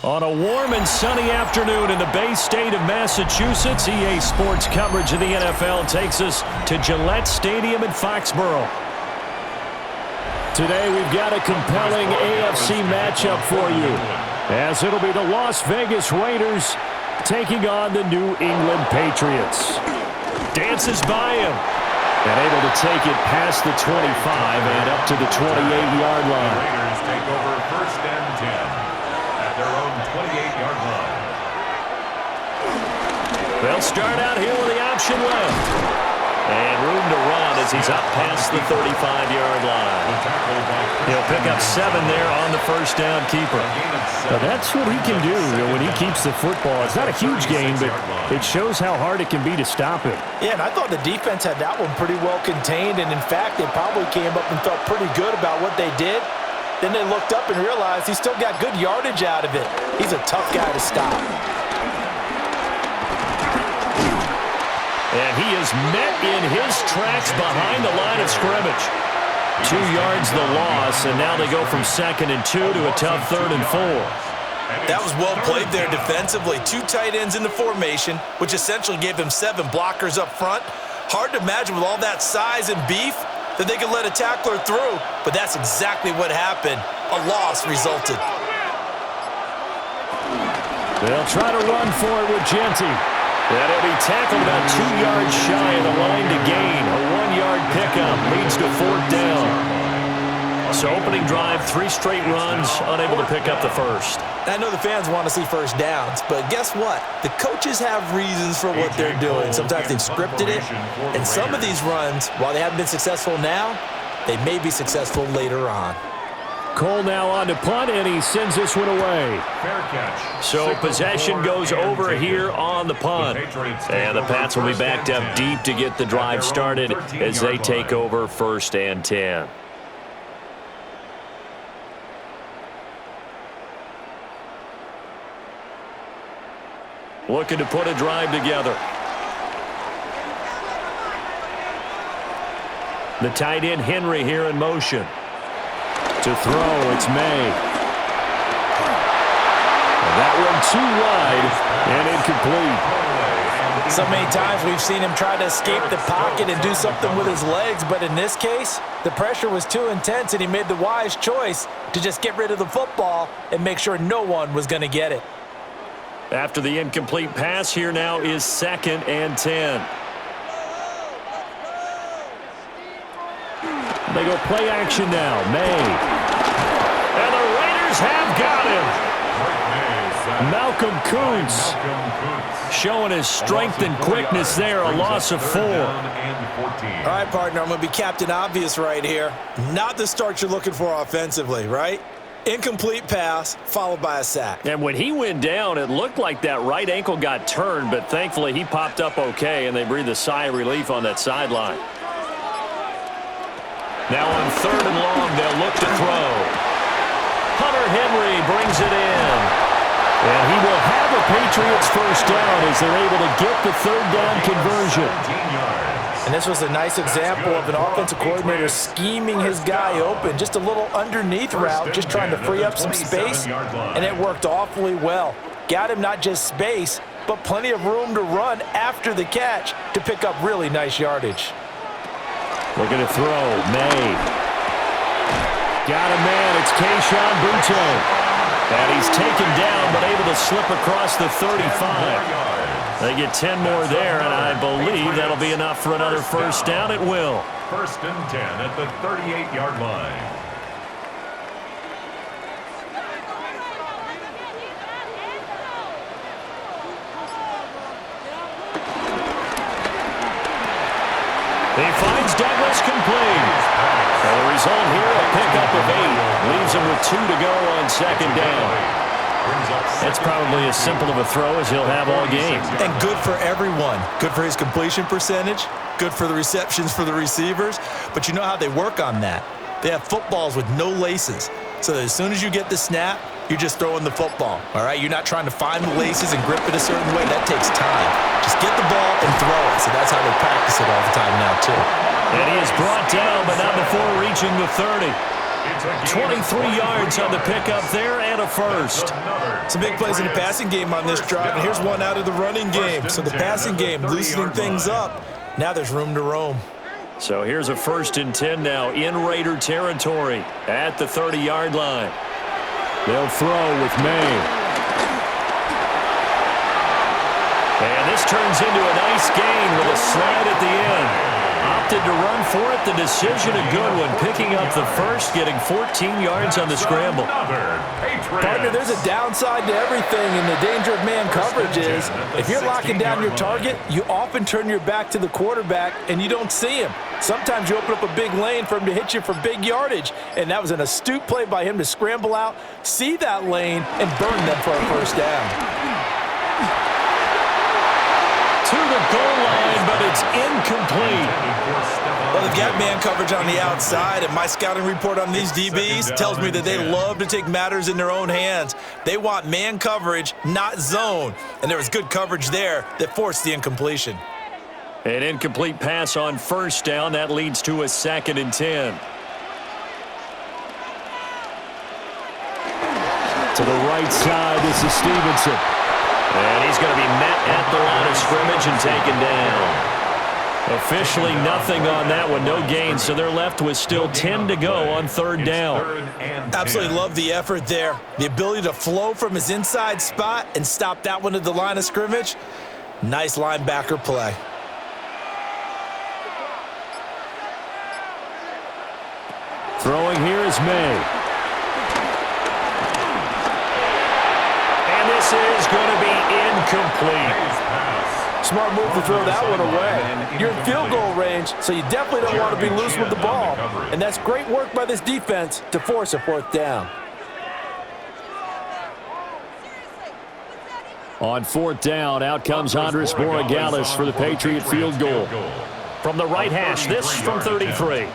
On a warm and sunny afternoon in the Bay State of Massachusetts, EA Sports coverage of the NFL takes us to Gillette Stadium in Foxborough. Today we've got a compelling AFC matchup for you, as it'll be the Las Vegas Raiders taking on the New England Patriots. Dances by him, and able to take it past the 25 and up to the 28-yard line. Raiders take over first and 10. Their own 28-yard line. They'll start out here with the option left. And room to run as he's up past the 35-yard line. He'll pick up 7 there on the first down keeper. Now that's what he can do when he keeps the football. It's not a huge gain, but it shows how hard it can be to stop him. Yeah, and I thought the defense had that one pretty well contained, and in fact, they probably came up and felt pretty good about what they did. Then they looked up and realized he still got good yardage out of it. He's a tough guy to stop. And he is met in his tracks behind the line of scrimmage. 2 yards the loss, and now they go from 2nd and 2 to a tough 3rd and 4. That was well played there defensively. 2 tight ends in the formation, which essentially gave them 7 blockers up front. Hard to imagine with all that size and beef that they could let a tackler through, but that's exactly what happened. A loss resulted. They'll try to run for it with Genty. And he'll be tackled about 2 yards shy of the line to gain. A 1-yard pickup leads to 4th down. So opening drive, 3 straight runs, unable to pick up the first. I know the fans want to see first downs, but guess what? The coaches have reasons for what they're doing. Sometimes they've scripted it, and some of these runs, while they haven't been successful now, they may be successful later on. Cole now on to punt, and he sends this one away. Fair catch. So possession goes over here on the punt. And the Pats will be backed up deep to get the drive started as they take over 1st and 10. Looking to put a drive together. The tight end Henry here in motion. To throw, it's May. And that one too wide and incomplete. So many times we've seen him try to escape the pocket and do something with his legs, but in this case, the pressure was too intense and he made the wise choice to just get rid of the football and make sure no one was going to get it. After the incomplete pass, here now is 2nd and 10. They go play action now. May. And the Raiders have got him. Malcolm Kuntz showing his strength and quickness there. A loss of 4. All right, partner, I'm going to be Captain Obvious right here. Not the start you're looking for offensively, right? Incomplete pass followed by a sack. And when he went down, it looked like that right ankle got turned, but thankfully he popped up okay, and they breathed a sigh of relief on that sideline. Now on 3rd and long, they'll look to throw. Hunter Henry brings it in. And he will have a Patriots first down as they're able to get the 3rd down conversion. And this was a nice example of an offensive coordinator scheming his guy open. Just a little underneath route, just trying to free up some space, and it worked awfully well. Got him not just space, but plenty of room to run after the catch to pick up really nice yardage. Looking to throw. May. Got a man. It's Kayshon Boutte. And he's taken down, but able to slip across the 35. They get 10 more there, and I believe that'll be enough for another first down. It will. 1st and 10 at the 38-yard line. He finds Douglas complete. And the result here, a pickup of 8. Leaves him with 2 to go on 2nd down. That's probably as simple of a throw as he'll have all game. And good for everyone. Good for his completion percentage. Good for the receptions for the receivers. But you know how they work on that. They have footballs with no laces. So that as soon as you get the snap, you're just throwing the football. All right? You're not trying to find the laces and grip it a certain way. That takes time. Just get the ball and throw it. So that's how they practice it all the time now, too. And he is brought down, but not before reaching the 30. 23 yards on the pickup there and a first. Some big plays in the passing game on this drive, and here's one out of the running game. So the passing game loosening things up. Now there's room to roam. So here's a 1st and 10 now in Raider territory at the 30-yard line. They'll throw with May. And this turns into a nice gain with a slide at the end. Opted to run for it. The decision a good one. Picking up the first, getting 14 yards on the scramble. Partner, there's a downside to everything, and the danger of man coverage is if you're locking down your target, you often turn your back to the quarterback and you don't see him. Sometimes you open up a big lane for him to hit you for big yardage, and that was an astute play by him to scramble out, see that lane, and burn them for a first down. To the goal line, but it's incomplete. Well, they've got man coverage on the outside, and my scouting report on these DBs tells me that they love to take matters in their own hands. They want man coverage, not zone, and there was good coverage there that forced the incompletion. An incomplete pass on 1st down. That leads to a 2nd and 10. To the right side, this is Stevenson. And he's going to be met at the line of scrimmage and taken down. Officially nothing on that one, no gain, so they're left with still 10 to go on 3rd down. Absolutely love the effort there. The ability to flow from his inside spot and stop that one at the line of scrimmage. Nice linebacker play. Throwing here is May. And this is going to be incomplete. Smart move to throw that one away. You're in field goal range, so you definitely don't want to be loose with the ball. And that's great work by this defense to force a 4th down. On 4th down, out comes Andres Borregales for the Patriot field goal. From the right hash, this from 33.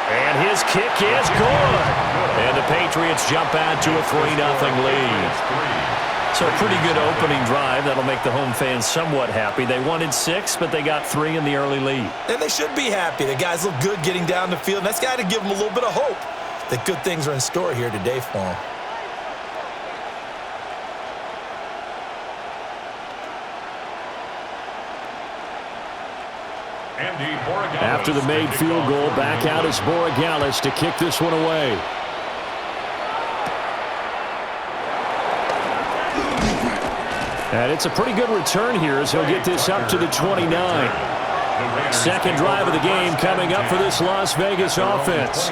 And his kick is good. And the Patriots jump out to a 3-0 lead. So a pretty good opening drive. That'll make the home fans somewhat happy. They wanted 6, but they got 3 in the early lead. And they should be happy. The guys look good getting down the field, and that's got to give them a little bit of hope that good things are in store here today for them. After the made field goal, back out is Borregales to kick this one away. And it's a pretty good return here as he'll get this up to the 29. 2nd drive of the game coming up for this Las Vegas offense.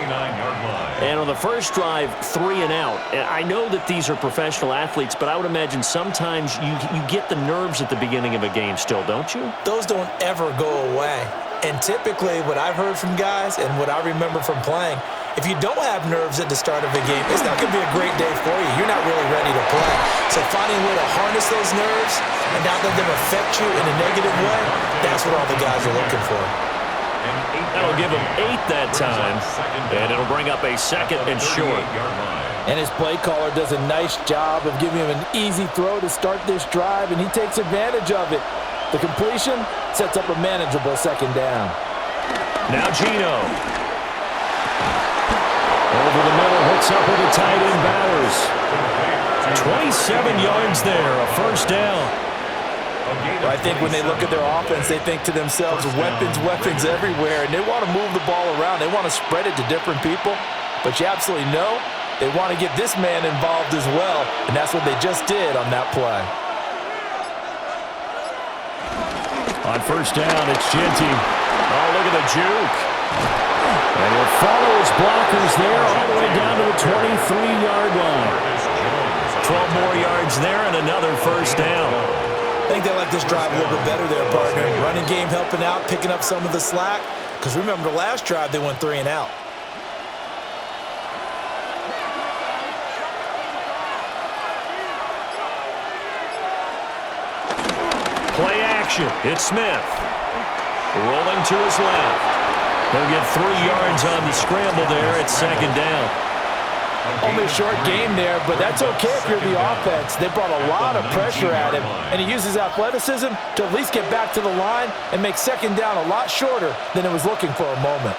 And on the first drive, 3 and out. And I know that these are professional athletes, but I would imagine sometimes you get the nerves at the beginning of a game still, don't you? Those don't ever go away. And typically what I've heard from guys and what I remember from playing, if you don't have nerves at the start of a game, it's not going to be a great day for you. You're not really ready to play. So finding a way to harness those nerves and not let them affect you in a negative way, that's what all the guys are looking for. That'll give him 8 that time, and it'll bring up a 2nd and short. And his play caller does a nice job of giving him an easy throw to start this drive, and he takes advantage of it. The completion sets up a manageable 2nd down. Now Gino. Over the middle, hooks up with the tight end Bowers. 27 yards there, a 1st down. Well, I think when they look at their offense, they think to themselves, weapons everywhere, and they want to move the ball around. They want to spread it to different people, but you absolutely know they want to get this man involved as well, and that's what they just did on that play. On 1st down, it's Genty. Oh, look at the juke. And he'll follow his blockers there all the way down to the 23-yard line. 12 more yards there and another 1st down. I think they like this drive a little bit better there, partner. Running game helping out, picking up some of the slack. Because remember, the last drive, they went 3 and out. Play action. It's Smith. Rolling to his left. He'll get 3 yards on the scramble there at 2nd down. Only a short game there, but that's okay if you're the offense. They brought a lot of pressure at him, and he uses athleticism to at least get back to the line and make 2nd down a lot shorter than it was looking for a moment.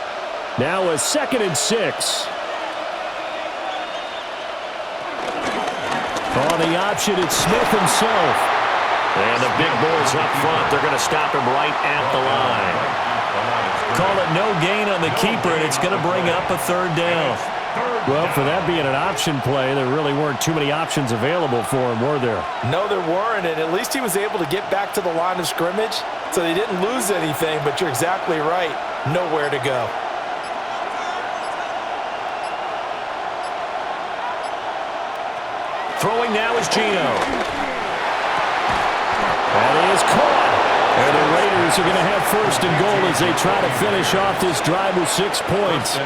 Now a 2nd and 6. On the option, it's Smith himself. And the big boys up front, they're going to stop him right at the line. Call it no gain on the keeper, and it's going to bring up a 3rd down. Well, for that being an option play, there really weren't too many options available for him, were there? No, there weren't, and at least he was able to get back to the line of scrimmage, so they didn't lose anything, but you're exactly right. Nowhere to go. Throwing now is Geno. That is caught. And the Raiders are going to have 1st and goal as they try to finish off this drive with 6 points.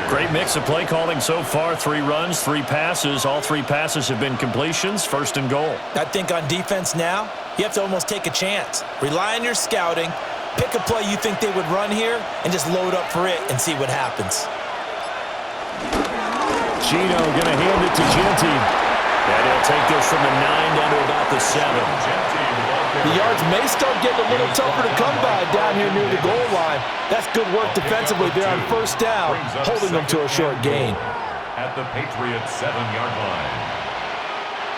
Great mix of play calling so far. 3 runs, 3 passes. All 3 passes have been completions. 1st and goal. I think on defense now, you have to almost take a chance. Rely on your scouting. Pick a play you think they would run here and just load up for it and see what happens. Geno going to hand it to Genty. And he'll take this from the 9 down to about the 7. The yards may start getting a little tougher to come by down here near the goal line. That's good work defensively there on 1st down, holding them to a short gain. At the Patriots 7-yard line.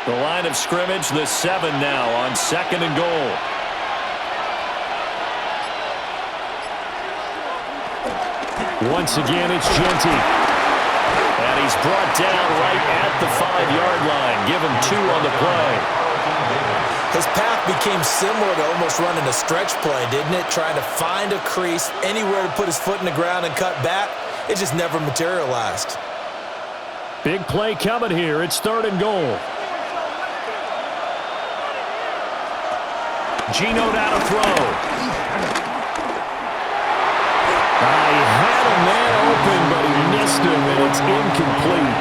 The line of scrimmage, the 7 now on 2nd and goal. Once again, it's Genty. And he's brought down right at the 5-yard line. Give him 2 on the play. His path became similar to almost running a stretch play, didn't it? Trying to find a crease, anywhere to put his foot in the ground and cut back. It just never materialized. Big play coming here. It's 3rd and goal. Geno down to throw. He had a man open, but he missed him, and it's incomplete.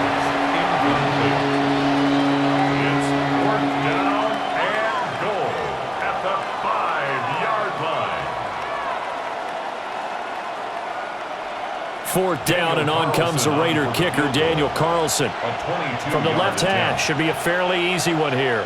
It's 4th down and goal at the 5-yard line. 4th down, and on comes the Raider kicker, Daniel Carlson. From the left hash, should be a fairly easy one here.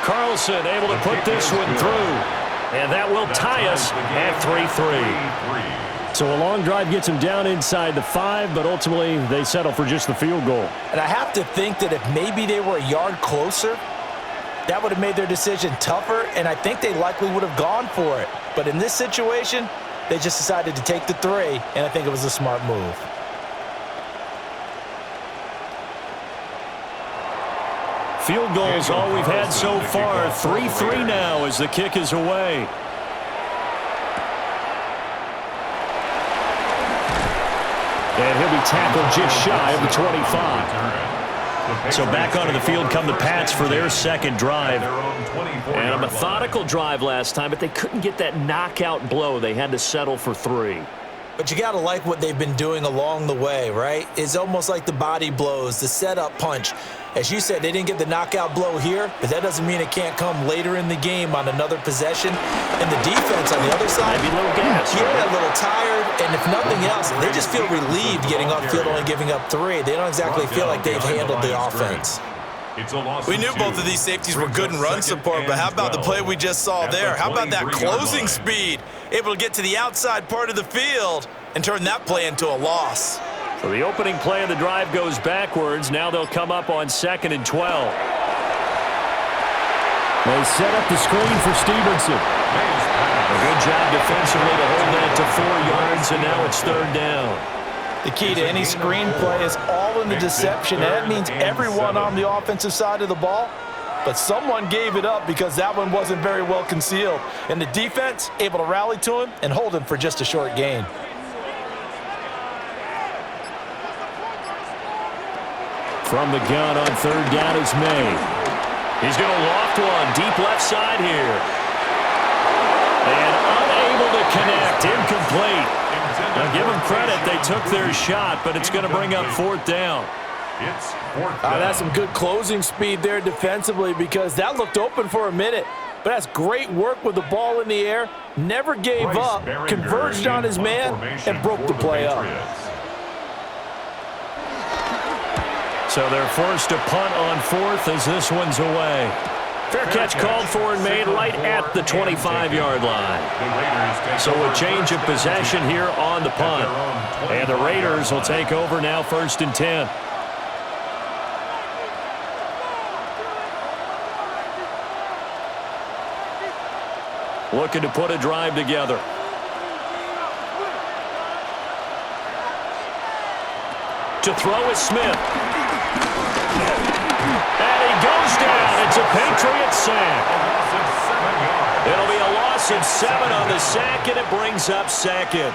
Carlson able to put this one through. And that will tie us at 3-3. So a long drive gets him down inside the 5, but ultimately they settle for just the field goal. And I have to think that if maybe they were a yard closer, that would have made their decision tougher, and I think they likely would have gone for it. But in this situation, they just decided to take the 3, and I think it was a smart move. Field goals all we've had so far. 3-3 now as the kick is away. And he'll be tackled just shy of the 25. So back onto the field come the Pats for their 2nd drive. And a methodical drive last time, but they couldn't get that knockout blow. They had to settle for 3. But you got to like what they've been doing along the way, right? It's almost like the body blows, the setup punch. As you said, they didn't get the knockout blow here, but that doesn't mean it can't come later in the game on another possession. And the defense on the other side, maybe a little gas. Yeah, a little tired. And if nothing else, they just feel relieved getting upfield, only giving up 3. They don't exactly feel like they've handled the offense. We knew both of these safeties were good in run support, but how about the play we just saw there? How about that closing speed? Able to get to the outside part of the field and turn that play into a loss. So the opening play of the drive goes backwards. Now they'll come up on 2nd and 12. They set up the screen for Stevenson. A good job defensively to hold that to 4 yards, and now it's 3rd down. The key to any screen play is all in the deception, and that means everyone on the offensive side of the ball. But someone gave it up because that one wasn't very well concealed. And the defense able to rally to him and hold him for just a short gain. From the gun on 3rd down is May. He's going to loft one deep left side here. And unable to connect, incomplete. Now give them credit, they took their shot, but it's going to bring up 4th down. It's 4th down. That's some good closing speed there defensively because that looked open for a minute. But that's great work with the ball in the air. Never gave up, converged on his man, and broke the play up. So they're forced to punt on 4th as this one's away. Fair catch called for and made right at the 25-yard line. So a change of possession here on the punt. And the Raiders will take over now, 1st and 10. Looking to put a drive together. To throw is Smith. And he goes down. It's a Patriots sack. It'll be a loss of 7 on the sack, and it brings up 2nd.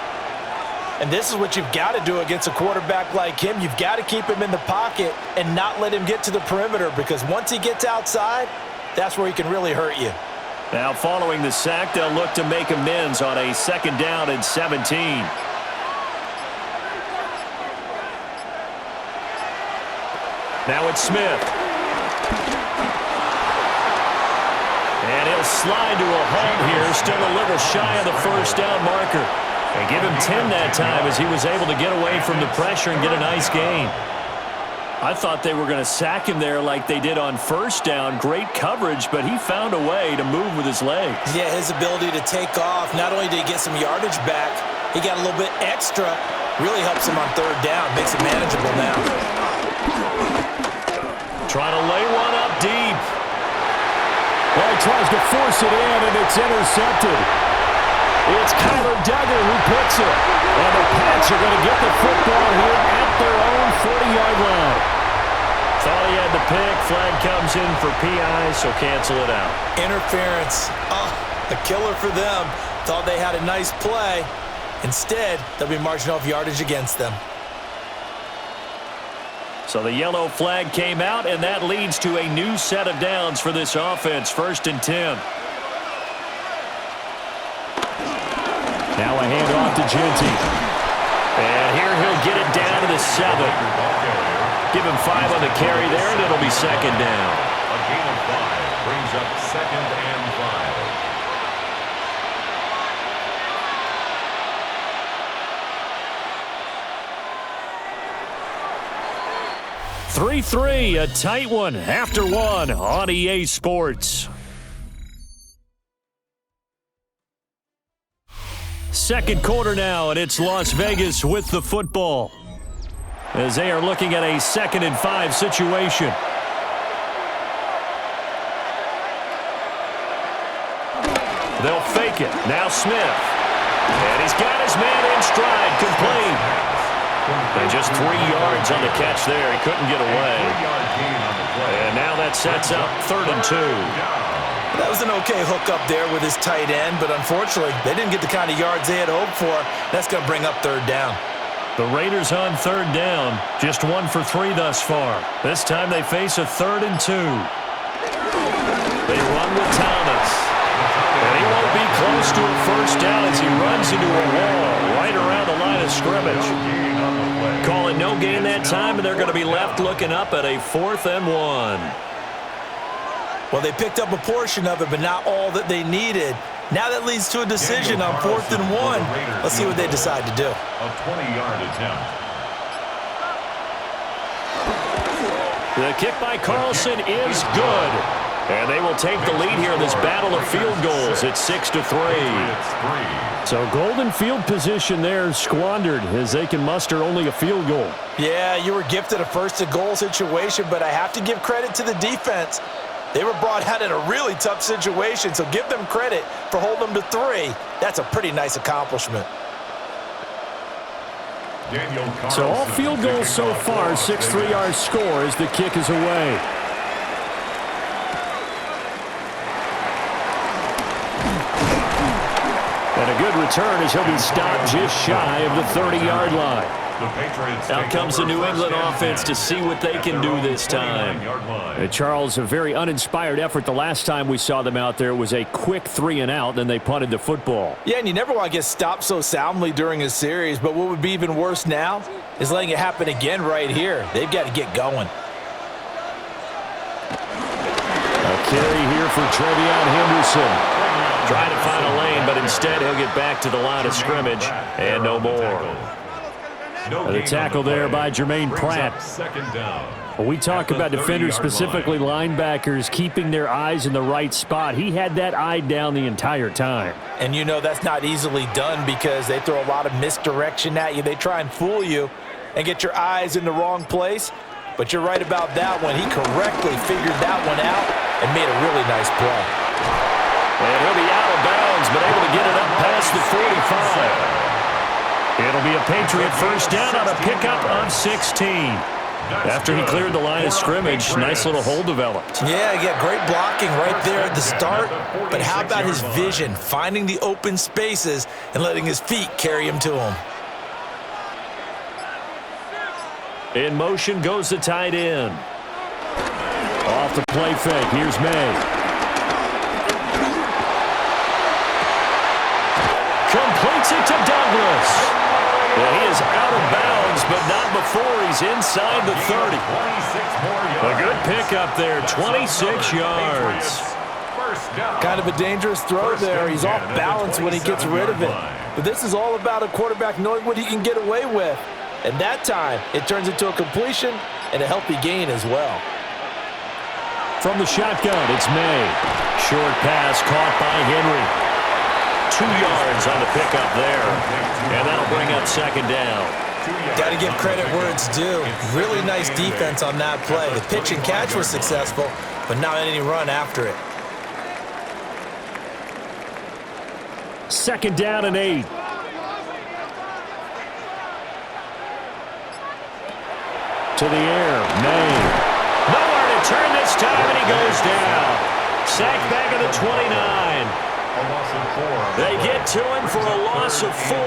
And this is what you've got to do against a quarterback like him. You've got to keep him in the pocket and not let him get to the perimeter, because once he gets outside, that's where he can really hurt you. Now following the sack, they'll look to make amends on a 2nd down and 17. Now it's Smith. And he'll slide to a halt here, still a little shy of the 1st down marker. They give him 10 that time as he was able to get away from the pressure and get a nice gain. I thought they were going to sack him there like they did on 1st down. Great coverage, but he found a way to move with his legs. Yeah, his ability to take off, not only did he get some yardage back, he got a little bit extra. Really helps him on 3rd down, makes it manageable now. Trying to lay one up deep. Well, he tries to force it in, and it's intercepted. It's Kyler Duggar who picks it. And the Pats are going to get the football here at their own 40-yard line. Thought he had the pick. Flag comes in for PI, so cancel it out. Interference. Oh, a killer for them. Thought they had a nice play. Instead, they'll be marching off yardage against them. So the yellow flag came out, and that leads to a new set of downs for this offense. 1st and 10. Now a handoff to Genty. And here he'll get it down to the 7. Give him 5 on the carry there, and it'll be 2nd down. A gain of 5 brings up 2nd and 5. 3-3, a tight one after 1 on EA Sports. 2nd quarter now, and it's Las Vegas with the football as they are looking at a 2nd and 5 situation. They'll fake it. Now Smith. And he's got his man in stride, complete. And just 3 yards on the catch there. He couldn't get away. And now that sets up 3rd and 2. That was an okay hook up there with his tight end, but unfortunately, they didn't get the kind of yards they had hoped for. That's going to bring up 3rd down. The Raiders on 3rd down, just 1 for 3 thus far. This time they face a 3rd and 2. They run with Thomas. And he won't be close to a 1st down as he runs into a wall right around the line of scrimmage. Call it no gain that time, and they're going to be left looking up at a 4th and 1. Well, they picked up a portion of it, but not all that they needed. Now that leads to a decision on 4th and 1. Let's see what they decide to do. A 20-yard attempt. The kick by Carlson is good. And they will take the lead here in this battle of field goals at 6-3. So golden field position there squandered as they can muster only a field goal. Yeah, you were gifted a 1st and goal situation, but I have to give credit to the defense. They were brought out in a really tough situation, so give them credit for holding them to 3. That's a pretty nice accomplishment. So all field goals so far, 6 3-yard score as the kick is away. And a good return as he'll be stopped just shy of the 30-yard line. Out comes the New England offense to see what they can do this time. Charles, a very uninspired effort. The last time we saw them out there was a quick 3-and-out, then they punted the football. Yeah, and you never want to get stopped so soundly during a series, but what would be even worse now is letting it happen again right here. They've got to get going. A carry here for Trevion Henderson. Trying to find a lane, but instead he'll get back to the line of scrimmage and no more. The tackle there by Jermaine Pratt. Second down. When we talk about defenders, specifically linebackers, keeping their eyes in the right spot, he had that eye down the entire time. And you know that's not easily done because they throw a lot of misdirection at you. They try and fool you and get your eyes in the wrong place. But you're right about that one. He correctly figured that one out and made a really nice play. And he'll be out of bounds, but able to get it up past the 45. It'll be a Patriot first down on a pickup of 16. After he cleared the line of scrimmage, nice little hole developed. Yeah, great blocking right there at the start. But how about his vision, finding the open spaces and letting his feet carry him to him? In motion goes the tight end. Off the play fake, here's May. Completes it to Douglas. Well, he is out of bounds, but not before he's inside the 30. A good pickup there, 26 yards. Kind of a dangerous throw there. He's off balance when he gets rid of it. But this is all about a quarterback knowing what he can get away with. And that time, it turns into a completion and a healthy gain as well. From the shotgun, it's May. Short pass caught by Henry. 2 yards on the pickup there. And that'll bring up second down. Got to give credit where it's due. Really nice defense on that play. The pitch and catch was successful, but not any run after it. Second down and 8. To the air, May. Nowhere to turn this time, and he goes down. Sacked back at the 29. They get to him for a loss of 4,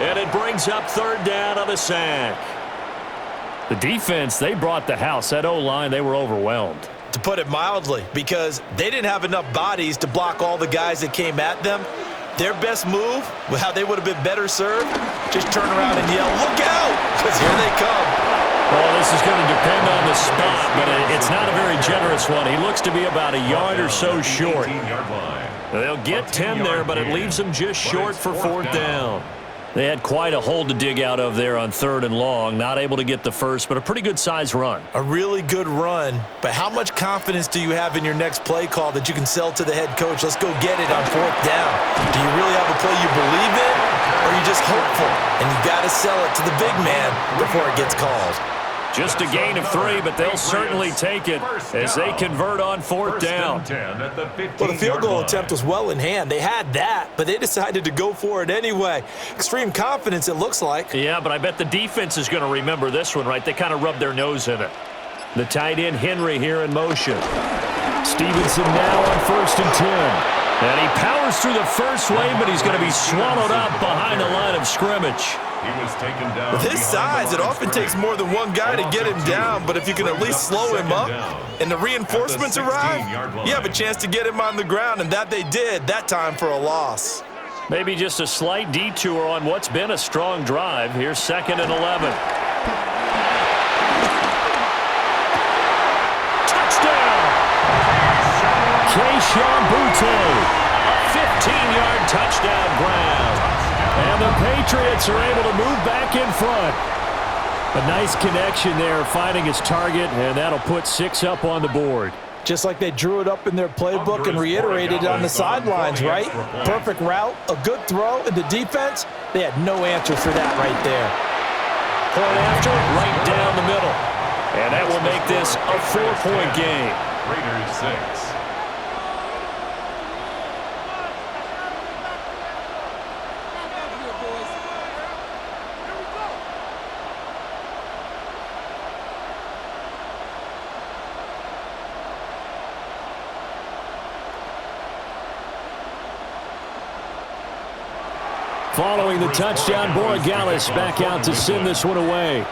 and it brings up third down on the sack. The defense, they brought the house. That O-line, they were overwhelmed. To put it mildly, because they didn't have enough bodies to block all the guys that came at them. Their best move, how they would have been better served, just turn around and yell, "Look out!" because here they come. Well, this is going to depend on the spot, but it's not a very generous one. He looks to be about a yard or so short. They'll get 10 there, but it leaves them just short for fourth down. They had quite a hole to dig out of there on 3rd and long. Not able to get the first, but a pretty good-sized run. A really good run, but how much confidence do you have in your next play call that you can sell to the head coach? Let's go get it on 4th down. Do you really have a play you believe in, or are you just hopeful? And you got to sell it to the big man before it gets called. Just a gain of 3, but they'll certainly take it as they convert on 4th down. Well, the field goal attempt was well in hand. They had that, but they decided to go for it anyway. Extreme confidence, it looks like. Yeah, but I bet the defense is going to remember this one, right? They kind of rubbed their nose in it. The tight end, Henry, here in motion. Stevenson now on 1st and 10. And he powers through the first wave, but he's going to be swallowed up behind the line of scrimmage. With his size, it often takes more than one guy to get him down, but if you can at least slow him up and the reinforcements arrive, you have a chance to get him on the ground, and that they did, that time for a loss. Maybe just a slight detour on what's been a strong drive. Here's 2nd and 11. Touchdown! Keyshawn Boutte, a 15-yard touchdown grab. And the Patriots are able to move back in front. A nice connection there, finding his target, and that'll put 6 up on the board. Just like they drew it up in their playbook and reiterated it on the sidelines, right? Perfect route, a good throw, and the defense, they had no answer for that right there. Point after, right down the middle. And that will make this a 4-point game. Raiders 6. Following the touchdown, Borregales back out to send this one away.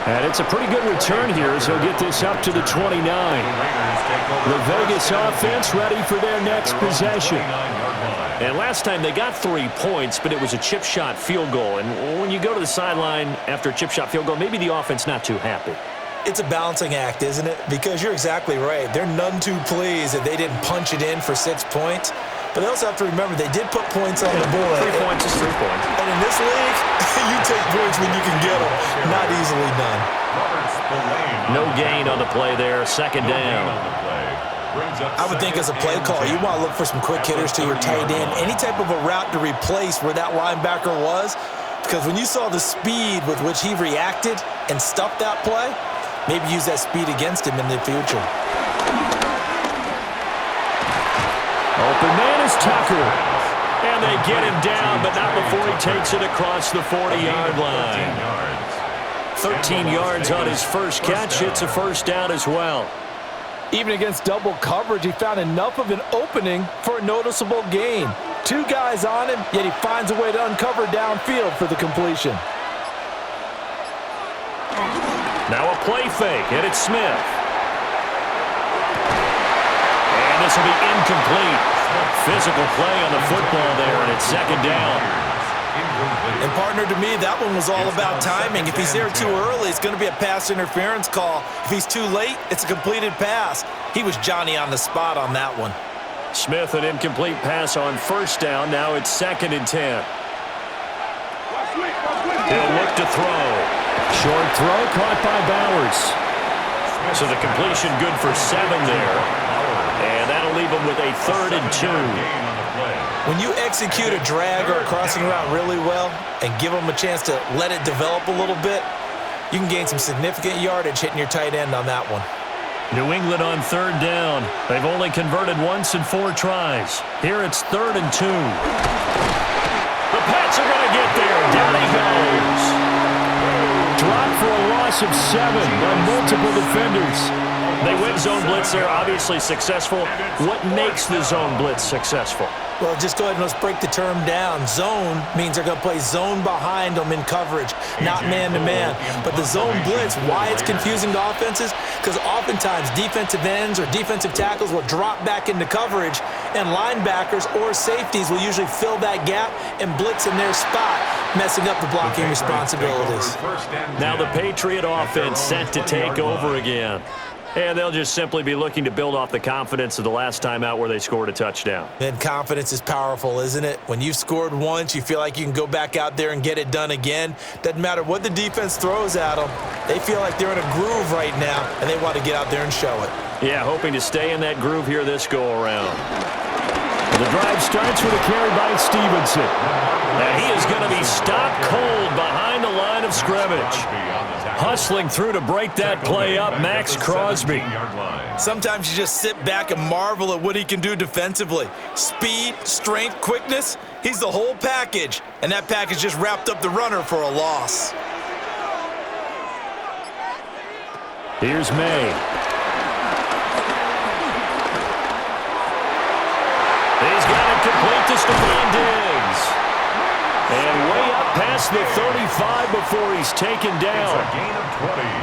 And it's a pretty good return here as he'll get this up to the 29. The Vegas offense ready for their next possession. And last time they got 3 points, but it was a chip shot field goal. And when you go to the sideline after a chip shot field goal, maybe the offense not too happy. It's a balancing act, isn't it? Because you're exactly right. They're none too pleased that they didn't punch it in for 6 points. But they also have to remember they did put points on the board. 3 points is 3 points. And in this league, you take points when you can get them. Not easily done. No gain on the play there. Second down. I would think as a play call, you want to look for some quick hitters to your tight end. Any type of a route to replace where that linebacker was. Because when you saw the speed with which he reacted and stuffed that play, maybe use that speed against him in the future. Open man is Tucker. And they get him down, but not before he takes it across the 40-yard line. 13 yards on his first catch. It's a first down as well. Even against double coverage, he found enough of an opening for a noticeable gain. 2 guys on him, yet he finds a way to uncover downfield for the completion. Now a play fake, and it's Smith. And this will be incomplete. Physical play on the football there, and it's second down. And partner, to me, that one was all about timing. If he's there too early, it's going to be a pass interference call. If he's too late, it's a completed pass. He was Johnny on the spot on that one. Smith, an incomplete pass on first down. Now it's 2nd and 10. He'll look to throw. Short throw caught by Bowers. So the completion good for 7 there. And that'll leave him with a 3rd and 2. When you execute a drag or a crossing route really well and give them a chance to let it develop a little bit, you can gain some significant yardage hitting your tight end on that one. New England on 3rd down. They've only converted once in 4 tries. Here it's 3rd and 2. The Pats are going to get there. Down he goes. Dropped for a loss of 7 by multiple defenders. They win zone blitz. They're obviously successful. What makes the zone blitz successful? Well, just go ahead and let's break the term down. Zone means they're going to play zone behind them in coverage, not man-to-man. But the zone blitz, why it's confusing to offenses? Because oftentimes defensive ends or defensive tackles will drop back into coverage, and linebackers or safeties will usually fill that gap and blitz in their spot, messing up the blocking responsibilities. Now the Patriot offense set to take over again. And they'll just simply be looking to build off the confidence of the last time out where they scored a touchdown. And confidence is powerful, isn't it? When you've scored once, you feel like you can go back out there and get it done again. Doesn't matter what the defense throws at them. They feel like they're in a groove right now, and they want to get out there and show it. Yeah, hoping to stay in that groove here this go-around. The drive starts with a carry by Stevenson. And he is going to be stopped cold behind the line of scrimmage. Hustling through to break that play up, Max Crosby. Sometimes you just sit back and marvel at what he can do defensively. Speed, strength, quickness, he's the whole package. And that package just wrapped up the runner for a loss. Here's May. He's got it complete to Stephon Diggs. And way up past the 35 before he's taken down.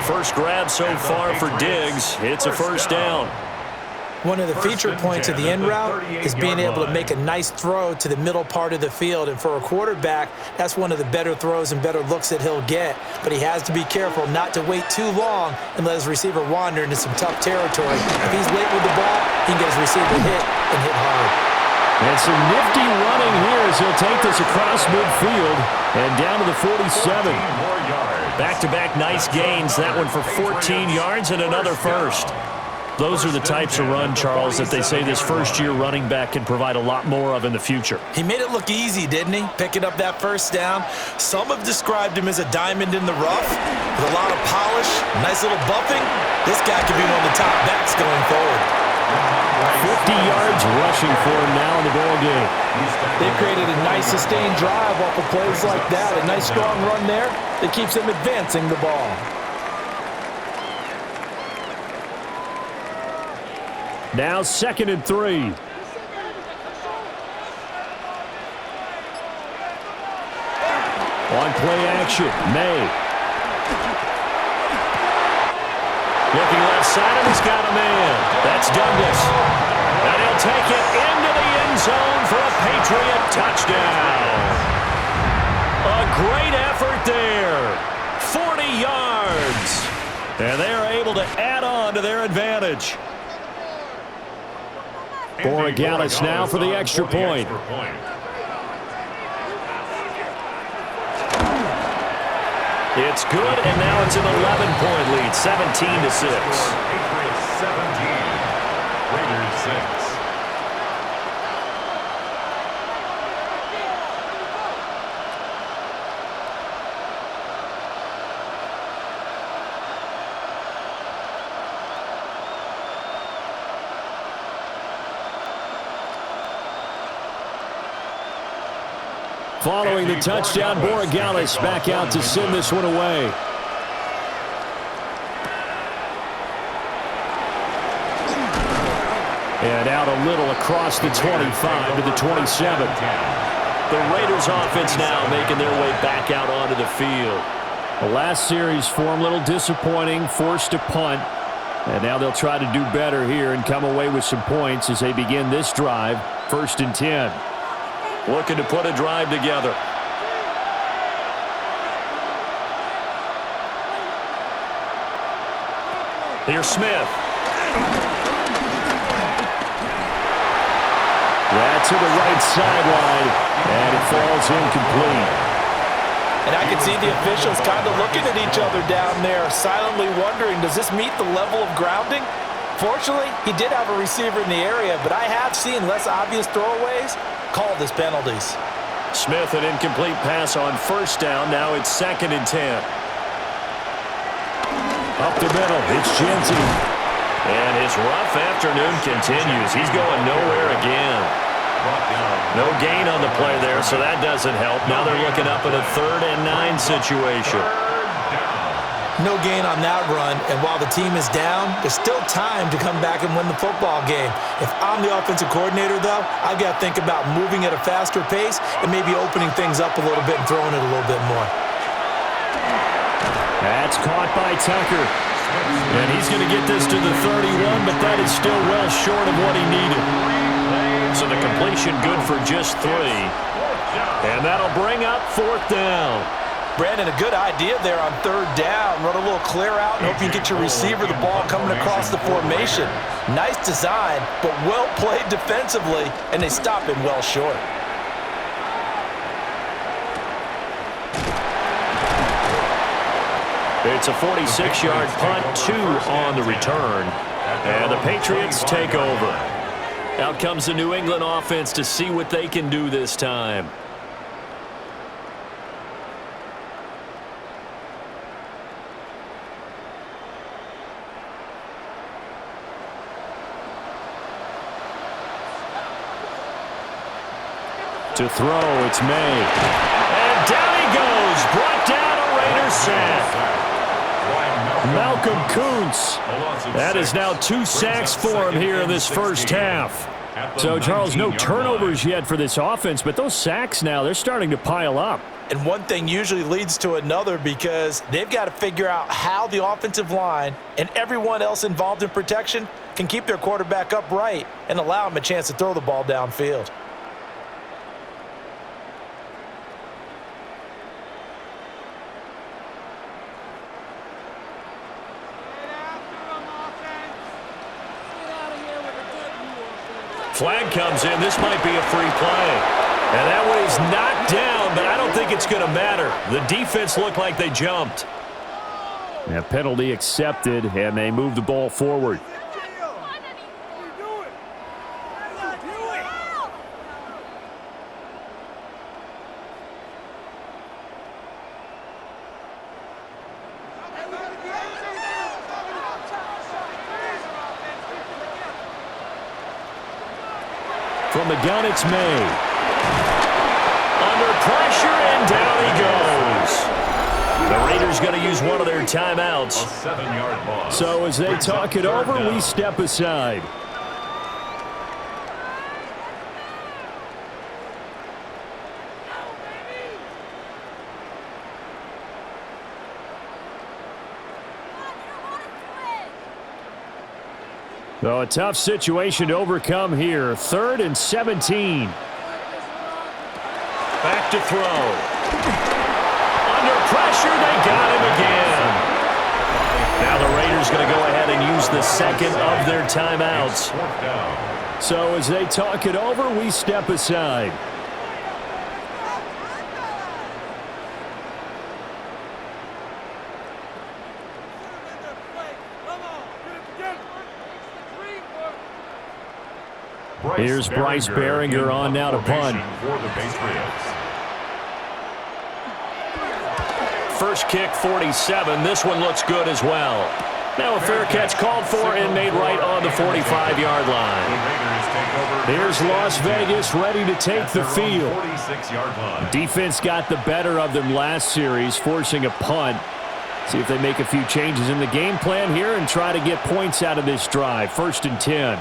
First grab so far for Diggs. It's a first down. One of the feature points of the end route is being able to make a nice throw to the middle part of the field. And for a quarterback, that's one of the better throws and better looks that he'll get. But he has to be careful not to wait too long and let his receiver wander into some tough territory. If he's late with the ball, he can get his receiver hit and hit hard. And some nifty running here as he'll take this across midfield and down to the 47. Back-to-back nice gains. That one for 14 yards and another first. Those are the types of run, Charles, that they say this first-year running back can provide a lot more of in the future. He made it look easy, didn't he? Picking up that first down. Some have described him as a diamond in the rough with a lot of polish, nice little buffing. This guy could be one of the top backs going forward. 50 yards rushing for him now in the ball game. They've created a nice sustained drive off of plays like that. A nice strong run there that keeps them advancing the ball. Now 2nd and 3. On play action, May. Looking left side, and he's got a man. That's Douglas. And he'll take it into the end zone for a Patriot touchdown. A great effort there. 40 yards. And they are able to add on to their advantage. Borregales now for the extra point. It's good, and now it's an 11-point lead, 17-6. Patriots 17, Raiders 6. Following the touchdown, Borregales back out to send this one away. And out a little across the 25 to the 27. The Raiders offense now making their way back out onto the field. The last series for them, a little disappointing, forced to punt. And now they'll try to do better here and come away with some points as they begin this drive, 1st and 10. Looking to put a drive together. Here's Smith. That's to the right sideline, and it falls incomplete. And I can see the officials kind of looking at each other down there, silently wondering, does this meet the level of grounding? Fortunately, he did have a receiver in the area, but I have seen less obvious throwaways called as penalties. Smith, an incomplete pass on 1st down. Now it's 2nd and 10. Up the middle, it's Jensen. And his rough afternoon continues. He's going nowhere again. No gain on the play there, so that doesn't help. Now they're looking up at a 3rd and 9 situation. No gain on that run, and while the team is down, there's still time to come back and win the football game. If I'm the offensive coordinator, though, I've got to think about moving at a faster pace and maybe opening things up a little bit and throwing it a little bit more. That's caught by Tucker. And he's going to get this to the 31, but that is still well short of what he needed. So the completion good for just 3. And that'll bring up 4th down. Brandon, a good idea there on 3rd down. Run a little clear out and hope you get your receiver the ball coming across the formation. Nice design, but well played defensively, and they stop him well short. It's a 46-yard punt, 2 on the return. And the Patriots take over. Out comes the New England offense to see what they can do this time. To throw, it's May. And down he goes. Brought down a Raiders sack. Malcolm Kuntz. That is now 2 sacks for him here in this 1st half. So, Charles, no turnovers yet for this offense, but those sacks now, they're starting to pile up. And one thing usually leads to another because they've got to figure out how the offensive line and everyone else involved in protection can keep their quarterback upright and allow him a chance to throw the ball downfield. Flag comes in. This might be a free play. And that one is knocked down, but I don't think it's going to matter. The defense looked like they jumped. A penalty accepted, and they move the ball forward. From the gun, it's May. Under pressure, and down he goes. The Raiders going to use one of their timeouts. A 7-yard loss. So as they talk it over, we step aside. So a tough situation to overcome here. 3rd and 17. Back to throw. Under pressure, they got him again. Now the Raiders going to go ahead and use the 2nd of their timeouts. 4th down. So as they talk it over, we step aside. Here's Bryce Behringer on now to punt. For the Patriots. First kick, 47. This one looks good as well. Now a fair catch called for and made right on the 45-yard line. Here's Las Vegas ready to take the field. 46-yard line. Defense got the better of them last series, forcing a punt. See if they make a few changes in the game plan here and try to get points out of this drive. 1st and 10.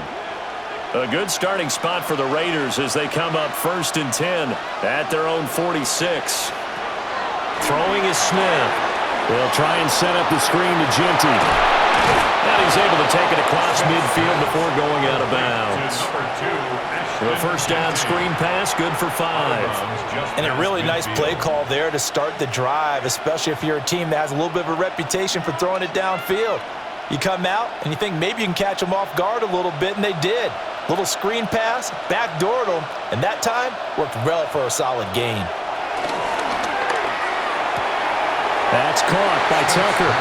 A good starting spot for the Raiders as they come up 1st and 10 at their own 46. Throwing is Smith. They'll try and set up the screen to Genty. And he's able to take it across midfield before going out of bounds. The first down screen pass, good for 5. And a really nice play call there to start the drive, especially if you're a team that has a little bit of a reputation for throwing it downfield. You come out and you think maybe you can catch them off guard a little bit, and they did. Little screen pass, backdoored them, and that time worked well for a solid gain. That's caught by Tucker.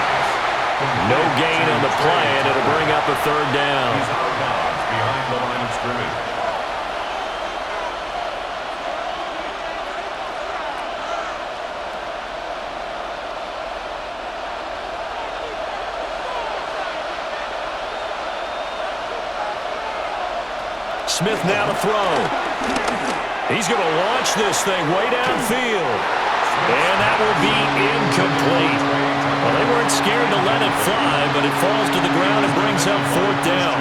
No gain on the play, and it'll bring up a 3rd down. He's out of bounds behind the line of scrimmage. Smith now to throw. He's going to launch this thing way downfield. And that will be incomplete. Well, they weren't scared to let it fly, but it falls to the ground and brings up 4th down.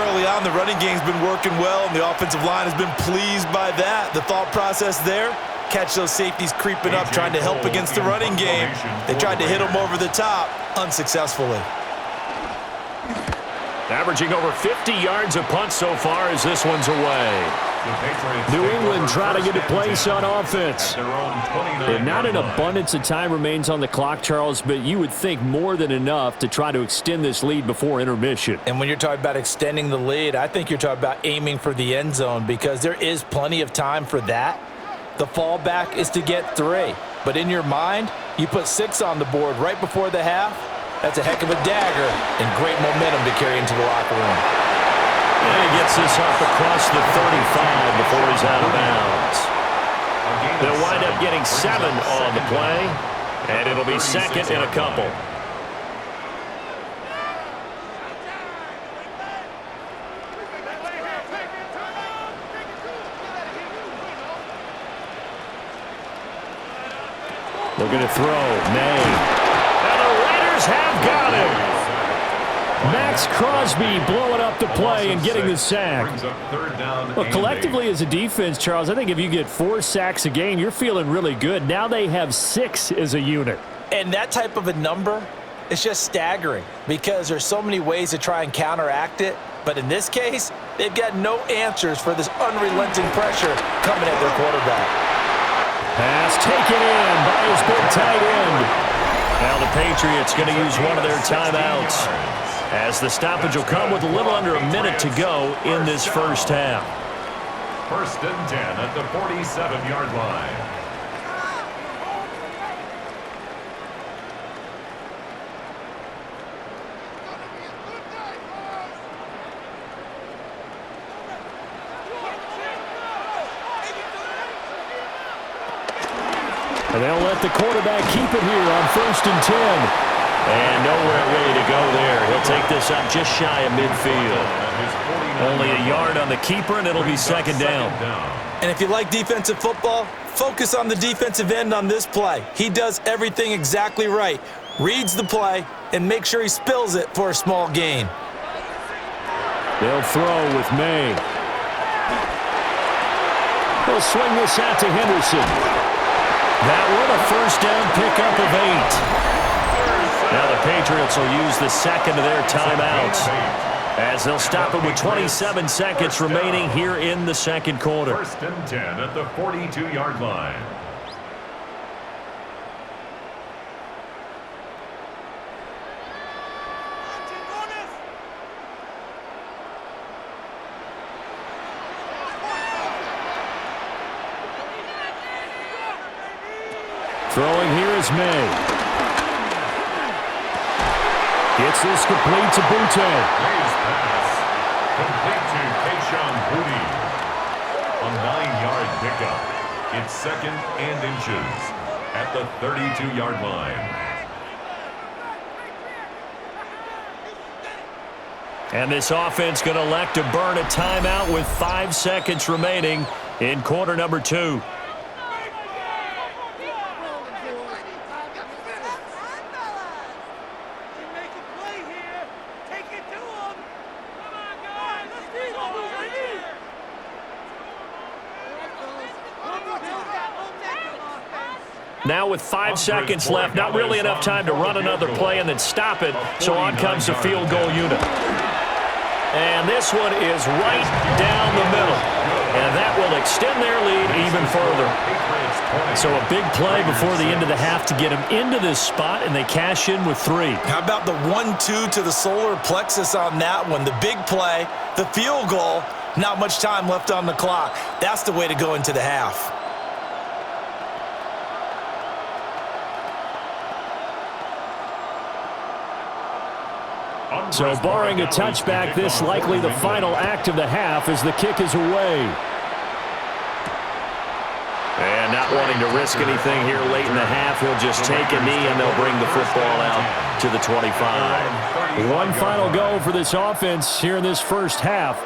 Early on, the running game's been working well, and the offensive line has been pleased by that. The thought process there, catch those safeties creeping up, trying to help against the running game. They tried to hit them over the top, unsuccessfully. Averaging over 50 yards a punt so far as this one's away. New England trying to get a place on offense. And not an abundance of time remains on the clock, Charles, but you would think more than enough to try to extend this lead before intermission. And when you're talking about extending the lead, I think you're talking about aiming for the end zone because there is plenty of time for that. The fallback is to get 3. But in your mind, you put 6 on the board right before the half. That's a heck of a dagger and great momentum to carry into the locker room. And he gets this up across the 35 before he's out of bounds. They'll wind up getting 7 on the play, and it'll be 2nd and a couple. Looking to throw. May. And the Raiders have got him. Max Crosby blowing up the play and getting the sack. Well, collectively as a defense, Charles, I think if you get 4 sacks a game, you're feeling really good. Now they have 6 as a unit. And that type of a number is just staggering because there's so many ways to try and counteract it. But in this case, they've got no answers for this unrelenting pressure coming at their quarterback. Pass taken in by his big tight end. Now the Patriots going to use one of their timeouts, as the stoppage will come with a little under a minute to go in this first half. 1st and 10 at the 47-yard line. And they'll let the quarterback keep it here on 1st and 10. And nowhere really to go there. He'll take this up just shy of midfield. Only a yard on the keeper, and it'll be 2nd down. And if you like defensive football, focus on the defensive end on this play. He does everything exactly right. Reads the play and make sure he spills it for a small gain. They'll throw with May. They'll swing this out to Henderson. That one a 1st down pickup of 8. Now the Patriots will use the 2nd of their timeouts, as they'll stop it with 27 seconds remaining here in the 2nd quarter. 1st and 10 at the 42-yard line. Throwing here is May. Gets this complete to Butte. May's pass. Complete to Keishon Boutte. A 9-yard pickup. It's 2nd and inches at the 32-yard line. And this offense going to elect to burn a timeout with 5 seconds remaining in quarter number 2. Now with 5 seconds left, not really enough time to run another play and then stop it, so on comes the field goal unit. And this one is right down the middle, and that will extend their lead even further. So a big play before the end of the half to get them into this spot, and they cash in with 3. How about the 1-2 to the solar plexus on that one? The big play, the field goal, not much time left on the clock. That's the way to go into the half. So barring a touchback, this likely the final act of the half as the kick is away. And not wanting to risk anything here late in the half, he'll just take a knee and they'll bring the football out to the 25. One final go for this offense here in this first half.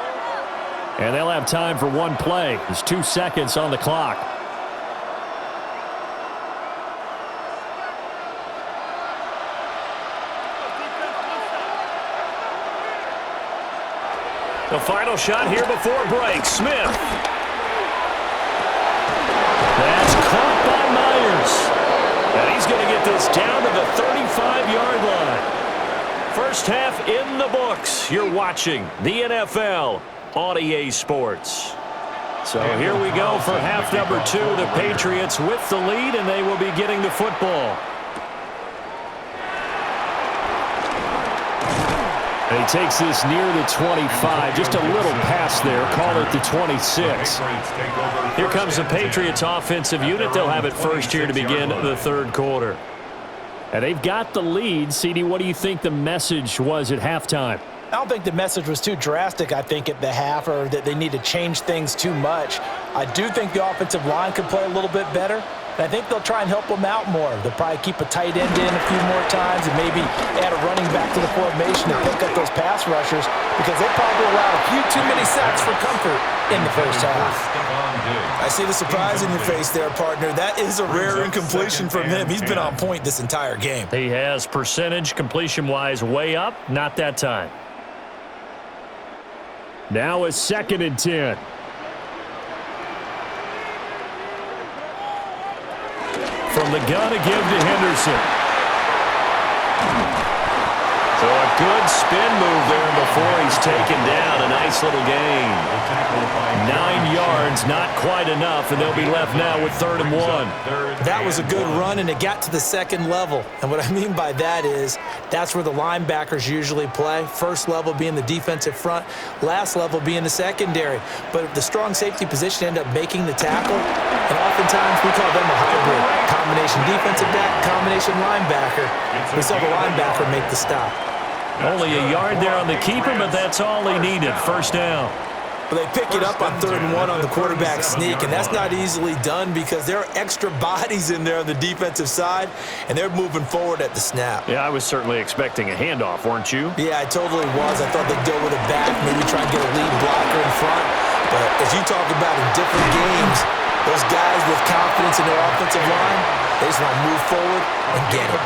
And they'll have time for one play. There's 2 seconds on the clock. The final shot here before break. Smith. That's caught by Myers. And he's going to get this down to the 35-yard line. First half in the books. You're watching the NFL on EA Sports. So here we go for half number 2. The Patriots with the lead, and they will be getting the football. And he takes this near the 25, just a little pass there, call it the 26. Here comes the Patriots offensive unit. They'll have it first here to begin the third quarter. And they've got the lead. CD, what do you think the message was at halftime? I don't think the message was too drastic, I think, at the half, or that they need to change things too much. I do think the offensive line could play a little bit better. And I think they'll try and help them out more. They'll probably keep a tight end in a few more times and maybe add a running back to the formation to pick up those pass rushers because they probably allowed a few too many sacks for comfort in the first half. I see the surprise in your face there, partner. That is a rare incompletion from him. He's been on point this entire game. He has percentage completion-wise way up, not that time. Now a 2nd and 10. From the gun to give to Henderson. So a good spin move there before he's taken down. A nice little gain. 9 yards, not quite enough, and they'll be left now with 3rd and 1. That was a good run, and it got to the 2nd level. And what I mean by that is that's where the linebackers usually play. First level being the defensive front, last level being the secondary. But if the strong safety position ended up making the tackle, and oftentimes we call them a hybrid. Combination defensive back, combination linebacker. We saw the linebacker make the stop. Only a yard there on the keeper, but that's all he needed. First down. But they pick it up on 3rd and 1 on the quarterback sneak, and that's not easily done because there are extra bodies in there on the defensive side, and they're moving forward at the snap. Yeah, I was certainly expecting a handoff, weren't you? Yeah, I totally was. I thought they'd go with a back, maybe try and get a lead blocker in front. But as you talk about in different games, those guys with confidence in their offensive line, they just want to move forward and get it.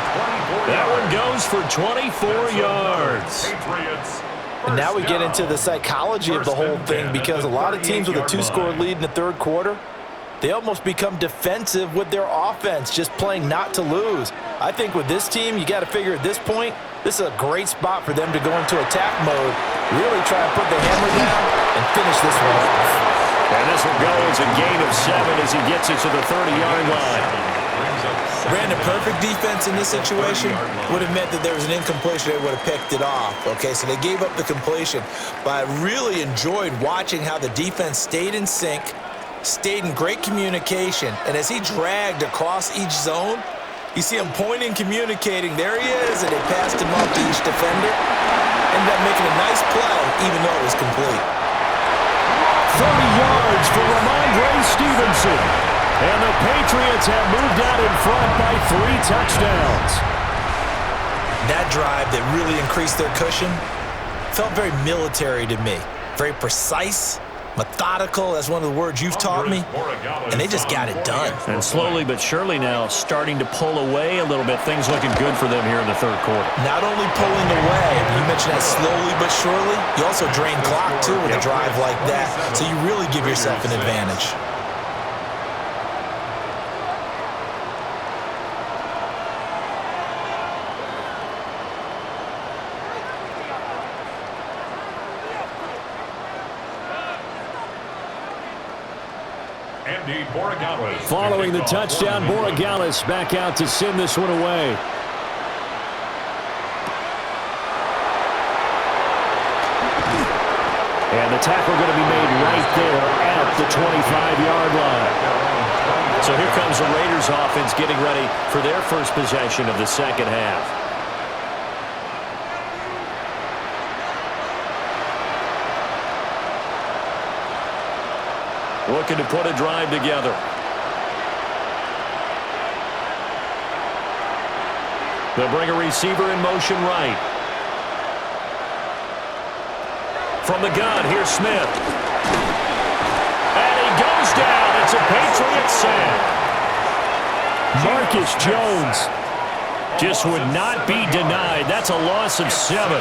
That one goes for 24 yards. And now we get into the psychology of the whole thing because a lot of teams with a 2-score lead in the third quarter, they almost become defensive with their offense, just playing not to lose. I think with this team, you got to figure at this point, this is a great spot for them to go into attack mode, really try and put the hammer down and finish this one off. And this will go as a gain of 7 as he gets it to the 30-yard line. Brandon, perfect defense in this situation would have meant that there was an incompletion. They would have picked it off. Okay, so they gave up the completion. But I really enjoyed watching how the defense stayed in sync, stayed in great communication, and as he dragged across each zone, You see him pointing, communicating. There he is, and they passed him off to each defender. Ended up making a nice play, even though it was complete. 30 yards for Ramondre Stevenson. And the Patriots have moved out in front by 3 touchdowns. That drive that really increased their cushion felt very military to me. Very precise, methodical, that's one of the words you've taught me, and they just got it done. And slowly but surely now starting to pull away a little bit. Things looking good for them here in the third quarter. Not only pulling away, you mentioned that slowly but surely, you also drain clock too with a drive like that, so you really give yourself an advantage. Following the touchdown, Borregales back out to send this one away. And the tackle going to be made right there at the 25-yard line. So here comes the Raiders offense getting ready for their first possession of the second half. Looking to put a drive together. They'll bring a receiver in motion right. From the gun, here's Smith. And he goes down. It's a Patriot sack. Marcus Jones just would not be denied. That's a loss of 7.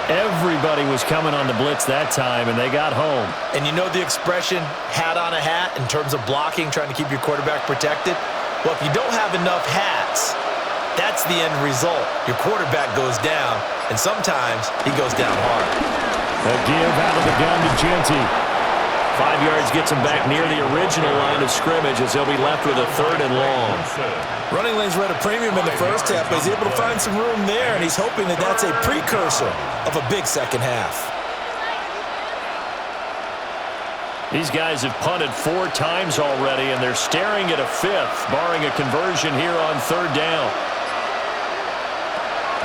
Everybody was coming on the blitz that time, and they got home. And you know the expression, hat on a hat, in terms of blocking, trying to keep your quarterback protected? Well, if you don't have enough hats, that's the end result. Your quarterback goes down, and sometimes he goes down hard. A give out of the gun to Genty. 5 yards gets him back near the original line of scrimmage as they'll be left with a 3rd and long. Running lanes were at a premium in the first half, but he's able to find some room there, and he's hoping that that's a precursor of a big second half. These guys have punted 4 times already, and they're staring at a 5th, barring a conversion here on 3rd down.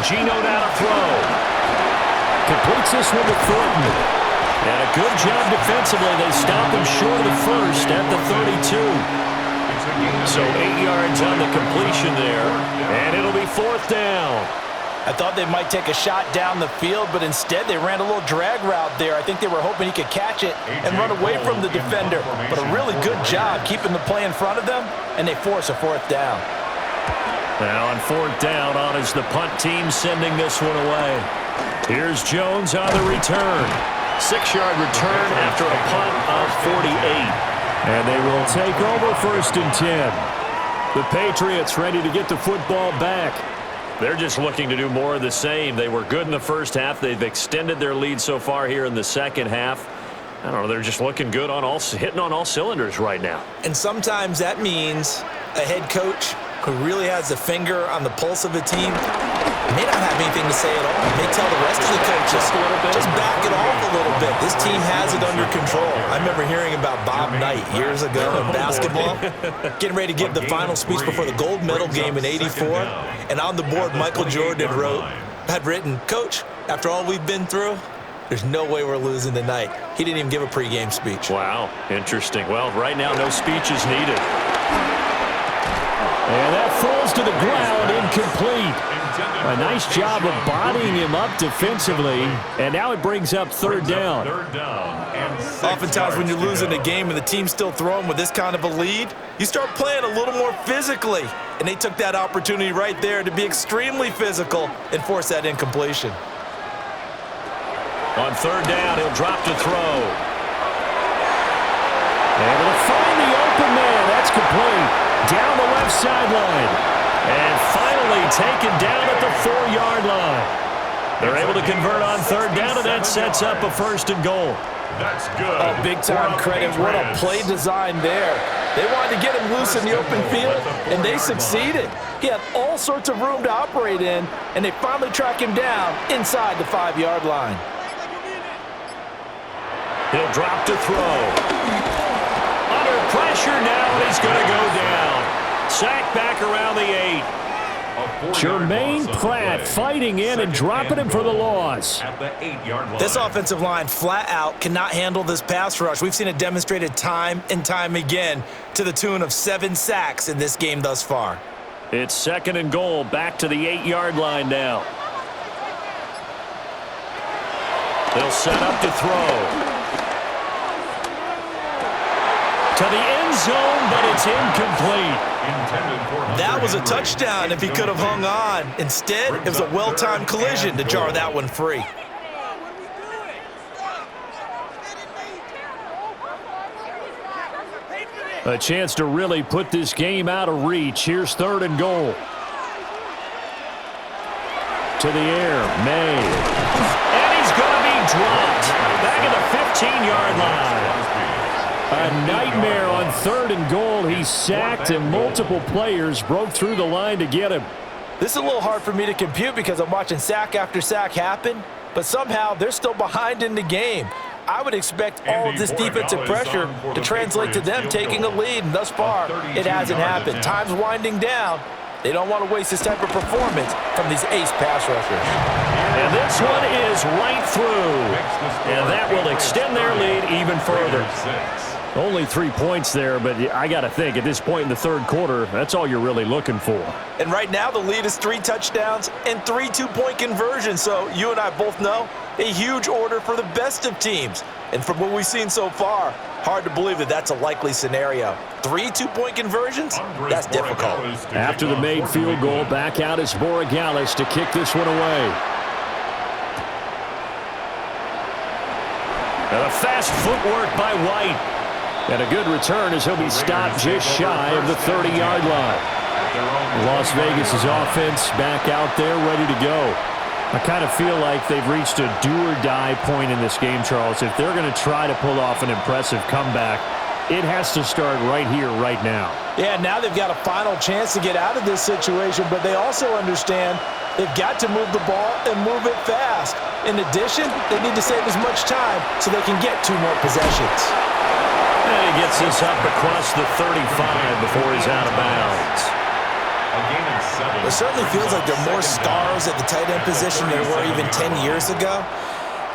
Geno now to throw. Completes this one to Thornton. And a good job defensively. They stop him short of the first at the 32. So 8 yards on the completion there, and it'll be 4th down. I thought they might take a shot down the field, but instead they ran a little drag route there. I think they were hoping he could catch it and run away from the defender. But a really good job keeping the play in front of them, and they force a 4th down. Now on 4th down, on is the punt team sending this one away. Here's Jones on the return. 6-yard return after a punt of 48. And they will take over 1st and 10. The Patriots ready to get the football back. They're just looking to do more of the same. They were good in the first half. They've extended their lead so far here in the second half. I don't know, they're just looking good on hitting on all cylinders right now. And sometimes that means a head coach who really has a finger on the pulse of a team may not have anything to say at all. May tell the rest of the coaches, just back it off a little bit. This team has it under control. I remember hearing about Bob Knight years ago in basketball, getting ready to give the final speech before the gold medal game in '84. And on the board, Michael Jordan had written, "Coach, after all we've been through, there's no way we're losing tonight." He didn't even give a pregame speech. Wow, interesting. Well, right now, no speech is needed. And that falls to the ground, incomplete. A nice job of bodying him up defensively, and now it brings up 3rd down. Oftentimes when you're losing a game and the team's still throwing with this kind of a lead, you start playing a little more physically. And they took that opportunity right there to be extremely physical and force that incompletion. On 3rd down, he'll drop to throw. Able to find the open man. That's complete. Down the left sideline. And finally taken down at the 4-yard line. They're able to convert on 3rd down, and that sets up a 1st and goal. That's good. Oh, big-time credit. What a play design there. They wanted to get him loose in the open field, and they succeeded. He had all sorts of room to operate in, and they finally track him down inside the 5-yard line. He'll drop to throw. Under pressure now, and he's going to go down. sack back around the 8. Jermaine Pratt fighting in and dropping him for the loss. At the 8-yard line. This offensive line flat out cannot handle this pass rush. We've seen it demonstrated time and time again to the tune of 7 sacks in this game thus far. It's 2nd and goal, back to the 8-yard line now. They'll set up to throw. To the end zone, but it's incomplete. That was a touchdown if he could have hung on. Instead, it was a well-timed collision to jar that one free. A chance to really put this game out of reach. Here's 3rd and goal. To the air, May. And he's going to be dropped. Back at the 15-yard line. A nightmare on 3rd and goal. He's sacked, and multiple players broke through the line to get him. This is a little hard for me to compute because I'm watching sack after sack happen, but somehow they're still behind in the game. I would expect all of this defensive pressure to translate to them taking a lead, and thus far, it hasn't happened. Time's winding down. They don't want to waste this type of performance from these ace pass rushers. And this one is right through, and that will extend their lead even further. Only 3 points there, but I got to think at this point in the 3rd quarter, that's all you're really looking for. And right now, the lead is 3 touchdowns and 3 two-point conversions. So you and I both know a huge order for the best of teams. And from what we've seen so far, hard to believe that that's a likely scenario. 3 two-point conversions? That's difficult. After the made field goal, back out is Borregales to kick this one away. And a fast footwork by White. And a good return as he'll be stopped just shy of the 30-yard line. Las Vegas' offense back out there ready to go. I kind of feel like they've reached a do-or-die point in this game, Charles. If they're going to try to pull off an impressive comeback, it has to start right here, right now. Yeah, now they've got a final chance to get out of this situation, but they also understand they've got to move the ball and move it fast. In addition, they need to save as much time so they can get 2 more possessions. And he gets this up across the 35 before he's out of bounds. It certainly feels like there are more stars at the tight end position than there were even 10 years ago.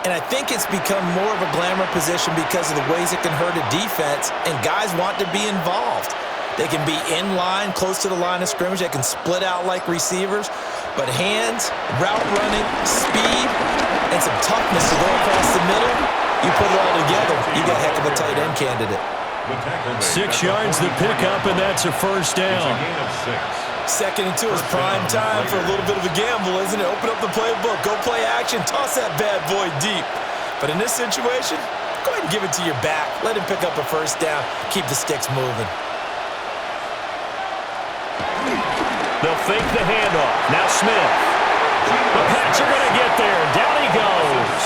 And I think it's become more of a glamour position because of the ways it can hurt a defense, and guys want to be involved. They can be in line, close to the line of scrimmage. They can split out like receivers. But hands, route running, speed, and some toughness to go across the middle, you put it all together, you got a heck of a tight end candidate. 6 yards the pickup, and that's a first down. 2nd and 2 is prime time for a little bit of a gamble, isn't it? Open up the playbook, go play action, toss that bad boy deep. But in this situation, go ahead and give it to your back. Let him pick up a first down. Keep the sticks moving. They'll fake the handoff. Now Smith. The Pats are going to get there. Down he goes.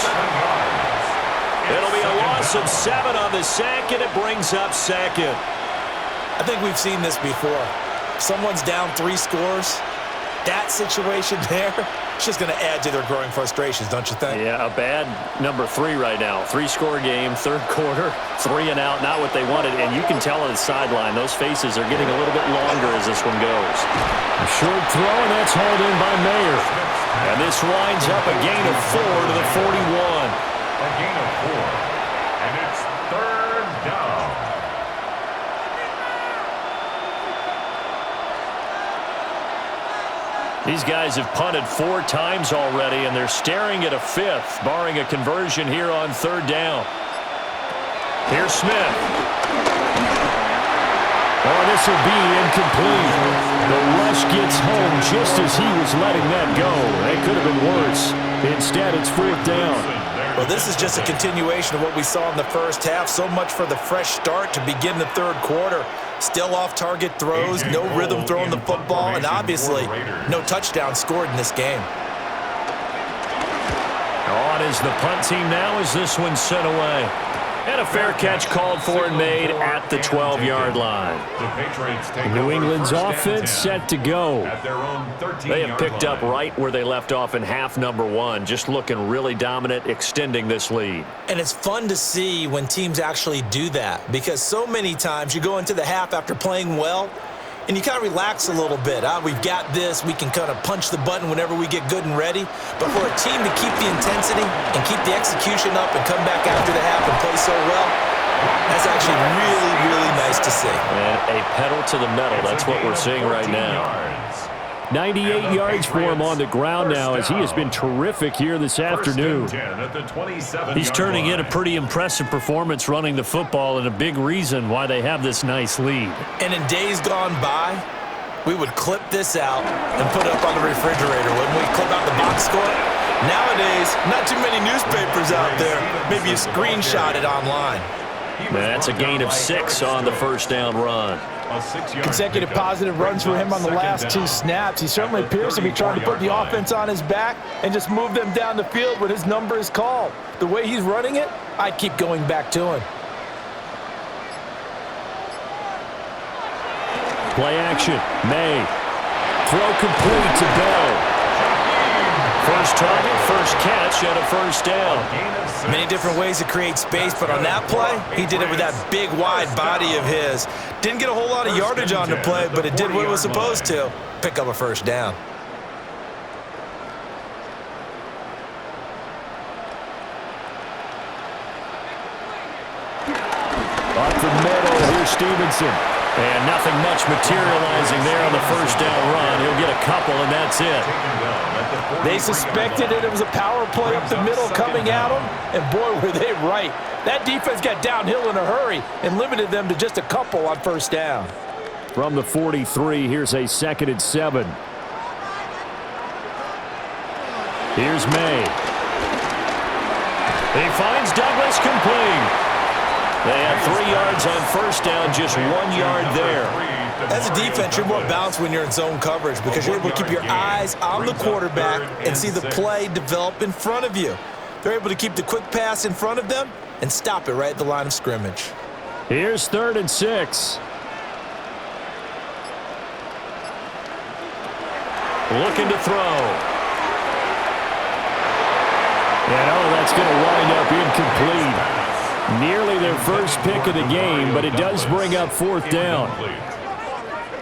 It'll be a loss of 7 on the sack, and it brings up 2nd. I think we've seen this before. Someone's down 3 scores. That situation there, it's just going to add to their growing frustrations, don't you think? Yeah, a bad number 3 right now. 3-score game, 3rd quarter, 3 and out, not what they wanted. And you can tell on the sideline, those faces are getting a little bit longer as this one goes. A short throw, and that's hauled in by Mayer. And this winds up a gain of 4 to the 41. A gain of 4. And it's 3rd down. These guys have punted 4 times already, and they're staring at a 5th, barring a conversion here on 3rd down. Here's Smith. Oh, this will be incomplete. The rush gets home just as he was letting that go. That could have been worse. Instead, it's 4th down. Well, this is just a continuation of what we saw in the first half. So much for the fresh start to begin the 3rd quarter. Still off-target throws, no rhythm throwing the football, and obviously no touchdown scored in this game. On is the punt team now as this one's sent away. And a fair catch called for and made at the 12-yard line. New England's offense set to go. They have picked up right where they left off in half number 1, just looking really dominant, extending this lead. And it's fun to see when teams actually do that, because so many times you go into the half after playing well, and you kind of relax a little bit. We've got this. We can kind of punch the button whenever we get good and ready. But for a team to keep the intensity and keep the execution up and come back after the half and play so well, that's actually really, really nice to see. And a pedal to the metal. That's what we're seeing right now. 98 yards for him on the ground now as he has been terrific here this afternoon. He's turning in a pretty impressive performance running the football and a big reason why they have this nice lead. And in days gone by, we would clip this out and put it up on the refrigerator. Wouldn't we clip out the box score? Nowadays, not too many newspapers out there. Maybe you screenshot it online. That's a gain of 6 on the first down run. Consecutive positive runs for him on the last 2 snaps. He certainly appears to be trying to put the offense on his back and just move them down the field when his number is called. The way he's running it, I'd keep going back to him. Play action. May. Throw complete to Bell. First target, first catch, and a first down. Many different ways to create space, but on that play, he did it with that big, wide body of his. Didn't get a whole lot of yardage on the play, but it did what it was supposed to. Pick up a first down. Up the middle, here's Stevenson. And nothing much materializing there on the first down run. He'll get a couple, and that's it. They suspected it was a power play up the middle coming at them, and boy, were they right. That defense got downhill in a hurry and limited them to just a couple on first down. From the 43, here's a 2nd and 7. Here's May. He finds Douglas complete. They had 3 yards on first down, just 1 yard there. As a defense, you're more balanced when you're in zone coverage because you're able to keep your eyes on the quarterback and see the play develop in front of you. They're able to keep the quick pass in front of them and stop it right at the line of scrimmage. Here's 3rd and 6. Looking to throw. And that's going to wind up incomplete. Nearly their first pick of the game, but it does bring up 4th down.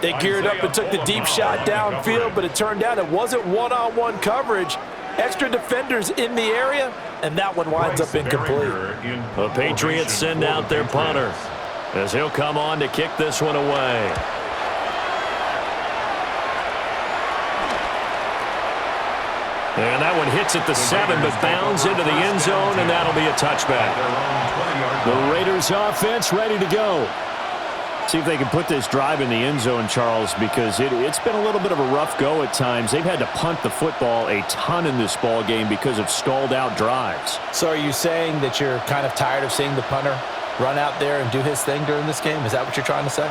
They geared up and took the deep shot downfield, but it turned out it wasn't one-on-one coverage. Extra defenders in the area, and that one winds up incomplete. The Patriots send out their punter as he'll come on to kick this one away. And that one hits at the 7, but bounds into the end zone, and that'll be a touchback. The Raiders offense ready to go. See if they can put this drive in the end zone, Charles, because it's been a little bit of a rough go at times. They've had to punt the football a ton in this ball game because of stalled-out drives. So are you saying that you're kind of tired of seeing the punter run out there and do his thing during this game? Is that what you're trying to say?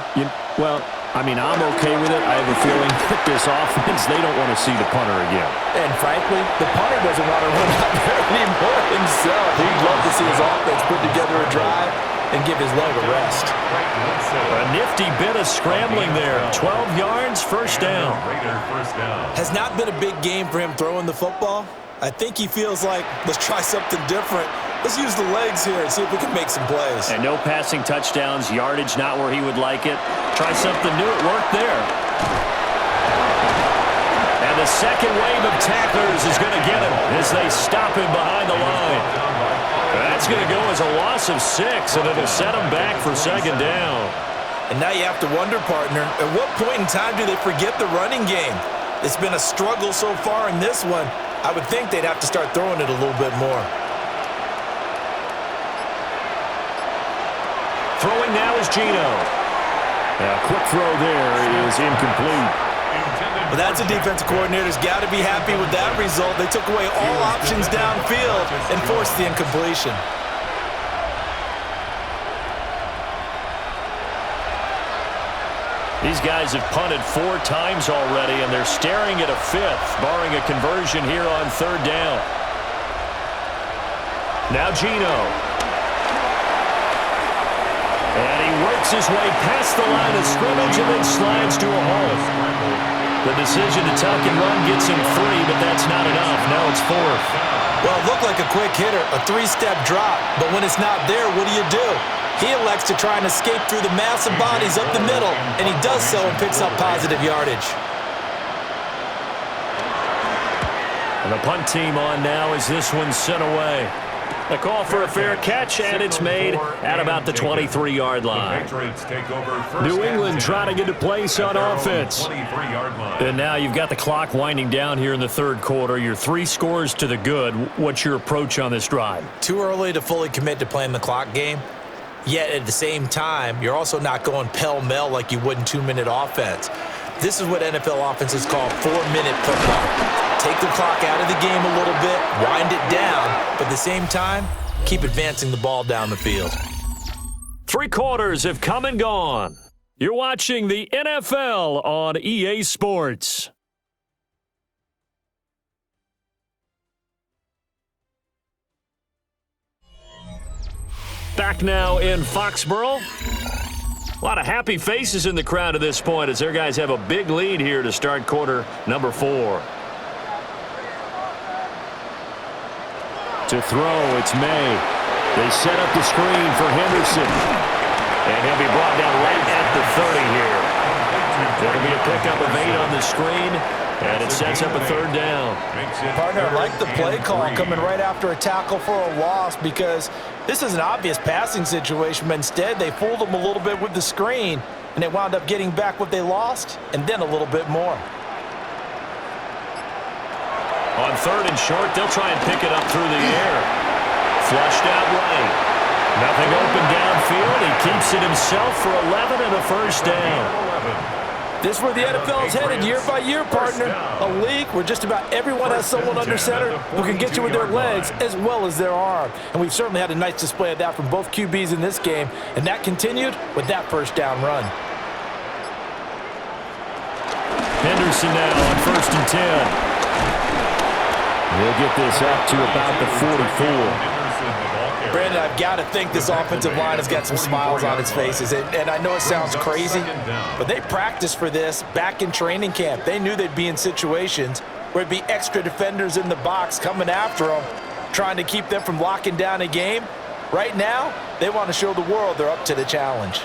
Well, I mean, I'm okay with it. I have a feeling that this offense, they don't want to see the punter again. And frankly, the punter doesn't want to run out there anymore himself. He'd love to see his offense put together a drive and give his leg a rest. A nifty bit of scrambling there. 12 yards, first down. Has not been a big game for him throwing the football. I think he feels like, let's try something different. Let's use the legs here and see if we can make some plays. And no passing touchdowns, yardage not where he would like it. Try something new, it worked there. And the second wave of tacklers is going to get him as they stop him behind the line. That's going to go as a loss of 6, and it'll set him back for 2nd down. And now you have to wonder, partner, at what point in time do they forget the running game? It's been a struggle so far in this one. I would think they'd have to start throwing it a little bit more. Throwing now is Gino. A quick throw there is incomplete. Well, that's a defensive coordinator's got to be happy with that result. They took away all options downfield and forced the incompletion. These guys have punted 4 times already, and they're staring at a 5th, barring a conversion here on 3rd down. Now Gino. And he works his way past the line of scrimmage and then slides to a halt. The decision to tuck and run gets him 3, but that's not enough. Now it's 4th. Well, it looked like a quick hitter, a 3-step drop, but when it's not there, what do? He elects to try and escape through the massive bodies up the middle, and he does so and picks up positive yardage. And the punt team on now as this one's sent away. A call for a fair catch, and it's made at about the 23-yard line. New England trying to get a place on offense. And now you've got the clock winding down here in the third quarter. You're 3 scores to the good. What's your approach on this drive? Too early to fully commit to playing the clock game. Yet at the same time, you're also not going pell-mell like you would in 2-minute offense. This is what NFL offenses call 4-minute football. Take the clock out of the game a little bit, wind it down, but at the same time, keep advancing the ball down the field. 3 quarters have come and gone. You're watching the NFL on EA Sports. Back now in Foxborough. A lot of happy faces in the crowd at this point as their guys have a big lead here to start quarter number 4. To throw, it's May. They set up the screen for Henderson. And he'll be brought down right at the 30 here. There'll be a pickup of 8 on the screen, and it sets up a 3rd down. Partner, I like the play call coming right after a tackle for a loss because this is an obvious passing situation, but instead they fooled them a little bit with the screen, and they wound up getting back what they lost and then a little bit more. On 3rd and short, they'll try and pick it up through the air. Flushed out right. Nothing open downfield. He keeps it himself for 11 and a 1st down. This is where the NFL is headed year by year, partner. A league where just about everyone has someone under center who can get you with their legs as well as their arm. And we've certainly had a nice display of that from both QBs in this game, and that continued with that 1st down run. Henderson now on 1st and 10. He'll get this up to about the 44. Brandon, I've got to think this offensive line has got some smiles on its faces. And I know it sounds crazy, but they practiced for this back in training camp. They knew they'd be in situations where it'd be extra defenders in the box coming after them, trying to keep them from locking down a game. Right now, they want to show the world they're up to the challenge.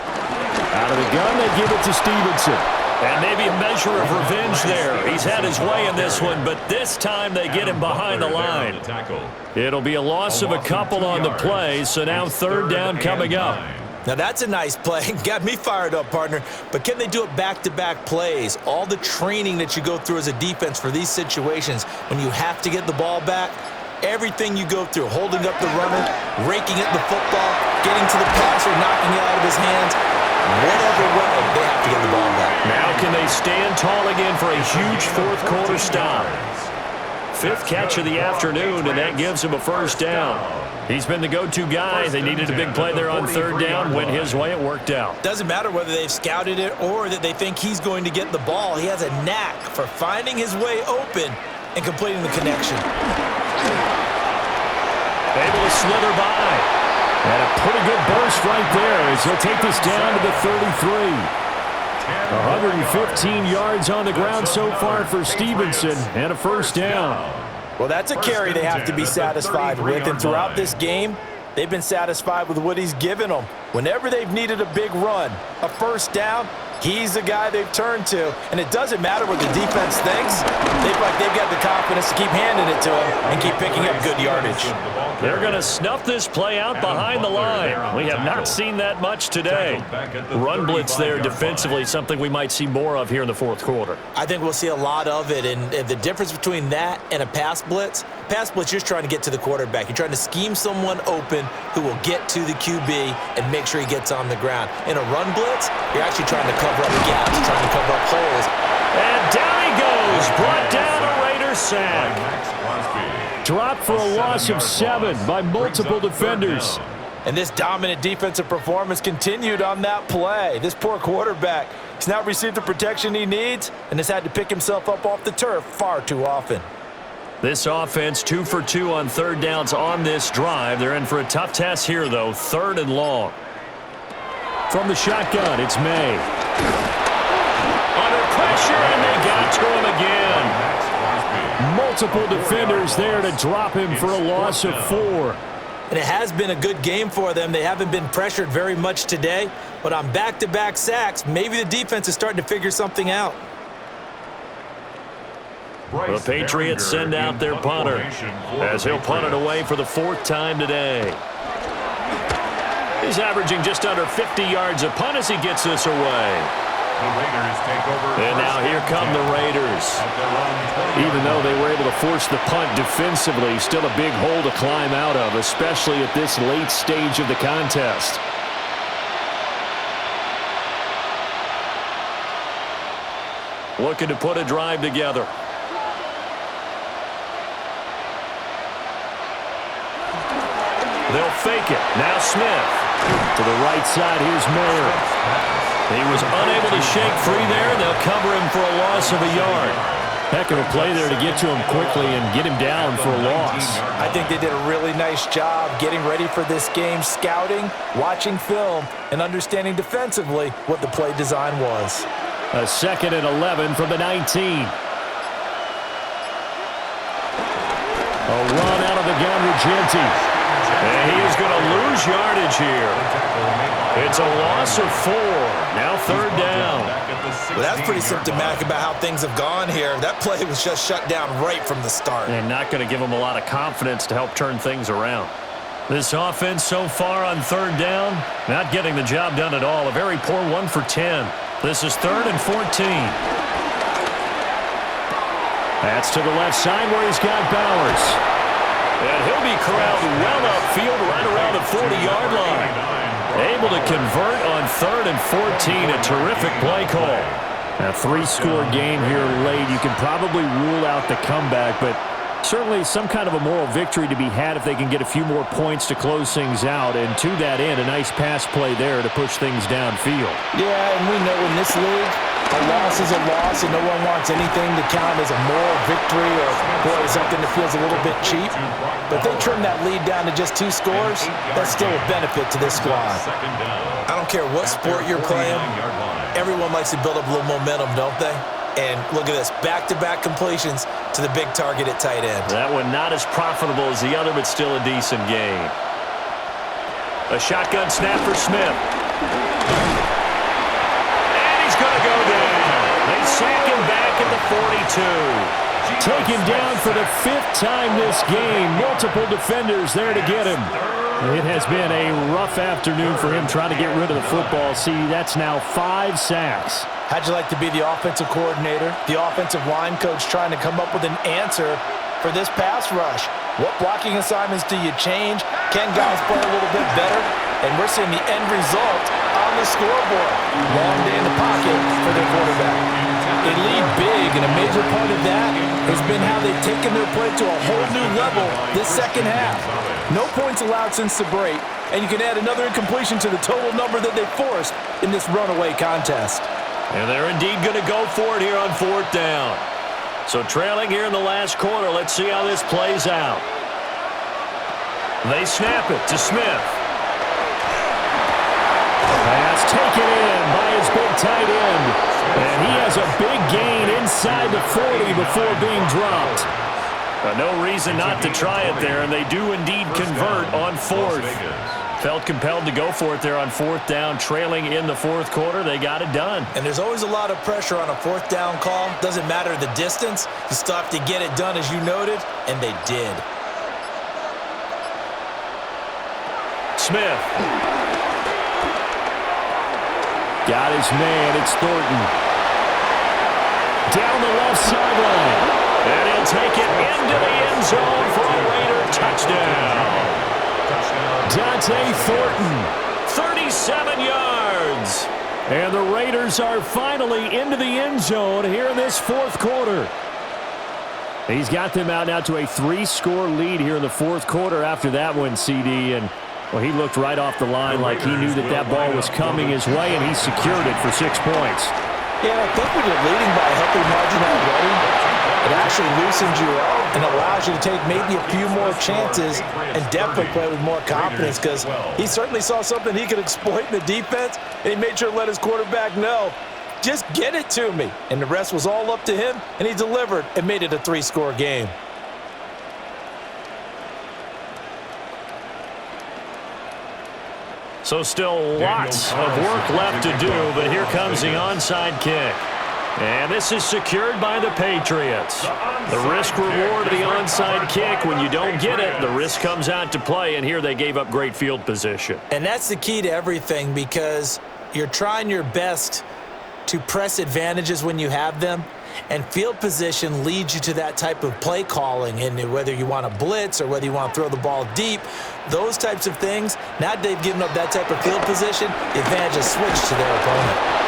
Out of the gun, they give it to Stevenson. And maybe a measure of revenge there. He's had his way in this one, but this time they get him behind the line. It'll be a loss of a couple on the play, so now 3rd down coming up. Now that's a nice play. Got me fired up, partner. But can they do it back-to-back plays? All the training that you go through as a defense for these situations, when you have to get the ball back, everything you go through, holding up the runner, raking at the football, getting to the passer, knocking it out of his hands, whatever way, they have to get the ball back. Now can they stand tall again for a huge 4th quarter stop? 5th catch of the afternoon, and that gives him a 1st down. He's been the go-to guy. They needed a big play there on 3rd down. Went his way, it worked out. Doesn't matter whether they've scouted it or that they think he's going to get the ball. He has a knack for finding his way open and completing the connection. Able to slither by. And a pretty good burst right there as he'll take this down to the 33. 115 yards on the ground so far for Stevenson, and a 1st down. Well, that's a carry they have to be satisfied with, and throughout this game, they've been satisfied with what he's given them. Whenever they've needed a big run, a 1st down, he's the guy they've turned to, and it doesn't matter what the defense thinks. They feel like they've got the confidence to keep handing it to him and keep picking up good yardage. They're going to snuff this play out behind the line. We have not seen that much today. Run blitz there defensively, something we might see more of here in the 4th quarter. I think we'll see a lot of it, and the difference between that and a pass blitz, you're just trying to get to the quarterback. You're trying to scheme someone open who will get to the QB and make sure he gets on the ground. In a run blitz, you're actually trying to cover up gaps, trying to cover up holes. And down he goes, brought down a Raider sack. Dropped for a loss of 7 by multiple defenders. And this dominant defensive performance continued on that play. This poor quarterback has now received the protection he needs and has had to pick himself up off the turf far too often. This offense 2 for 2 on 3rd downs on this drive. They're in for a tough task here, though, 3rd and long. From the shotgun, it's May. Under pressure, and they got to him again. Multiple defenders there to drop him for a loss of 4. And it has been a good game for them. They haven't been pressured very much today. But on back-to-back sacks, maybe the defense is starting to figure something out. The Patriots send out their punter as he'll punt it away for the 4th time today. He's averaging just under 50 yards a punt as he gets this away. And now here come the Raiders. Even though they were able to force the punt defensively, still a big hole to climb out of, especially at this late stage of the contest. Looking to put a drive together. They'll fake it. Now Smith. To the right side, here's Miller. He was unable to shake free there. They'll cover him for a loss of a yard. Heck of a play there to get to him quickly and get him down for a loss. I think they did a really nice job getting ready for this game, scouting, watching film, and understanding defensively what the play design was. A 2nd and 11 from the 19. A run out of the gun with Genty. And he is going to lose yardage here. It's a loss of 4. Now 3rd down. Well, that's pretty symptomatic about how things have gone here. That play was just shut down right from the start. And not going to give them a lot of confidence to help turn things around. This offense so far on 3rd down, not getting the job done at all. A very poor 1 for 10. This is 3rd and 14. That's to the left side where he's got Bowers. And he'll be corralled well upfield right around the 40-yard line. Able to convert on 3rd and 14. A terrific play call. A 3-score game here late. You can probably rule out the comeback, but certainly some kind of a moral victory to be had if they can get a few more points to close things out. And to that end, a nice pass play there to push things downfield. Yeah, and we know in this league, a loss is a loss, and no one wants anything to count as a moral victory or, boy, something that feels a little bit cheap. But if they trim that lead down to just 2 scores, that's still a benefit to this squad. I don't care what sport you're playing. Everyone likes to build up a little momentum, don't they? And look at this, back-to-back completions to the big target at tight end. That one not as profitable as the other, but still a decent game. A shotgun snap for Smith. Going to go down. They sack him back at the 42. Taken down for the 5th time this game. Multiple defenders there to get him. It has been a rough afternoon for him trying to get rid of the football. See, that's now 5 sacks. How'd you like to be the offensive coordinator, the offensive line coach trying to come up with an answer for this pass rush? What blocking assignments do you change? Can guys play a little bit better? And we're seeing the end result on the scoreboard. Long day in the pocket for their quarterback. They lead big, and a major part of that has been how they've taken their play to a whole new level this second half. No points allowed since the break, and you can add another incompletion to the total number that they forced in this runaway contest. And they're indeed going to go for it here on 4th down. So trailing here in the last quarter, let's see how this plays out. They snap it to Smith. Pass taken in by his big tight end. And he has a big gain inside the 40 before being dropped. No reason not to try it there, and they do indeed convert on 4th. Felt compelled to go for it there on 4th down, trailing in the 4th quarter. They got it done. And there's always a lot of pressure on a 4th down call. Doesn't matter the distance. You still have to get it done, as you noted, and they did. Smith. Got his man. It's Thornton. Down the left sideline. And he'll take it into the end zone for a Raider touchdown. Dante Thornton, 37 yards. And the Raiders are finally into the end zone here in this 4th quarter. He's got them out now to a 3-score lead here in the 4th quarter after that one, CD. And, well, he looked right off the line like he knew that that ball was coming his way, and he secured it for 6 points. Yeah, I think when you're leading by a healthy margin already, it actually loosens you up and allows you to take maybe a few more chances and definitely play with more confidence, because he certainly saw something he could exploit in the defense, and he made sure to let his quarterback know, just get it to me. And the rest was all up to him, and he delivered and made it a 3-score game. So still lots of work left to do, but here comes the onside kick. And this is secured by the Patriots. The risk reward of the onside kick, when you don't get it, the risk comes out to play, and here they gave up great field position. And that's the key to everything, because you're trying your best to press advantages when you have them, and field position leads you to that type of play calling, and whether you want to blitz or whether you want to throw the ball deep, those types of things. Now they've given up that type of field position, the advantage is switched to their opponent.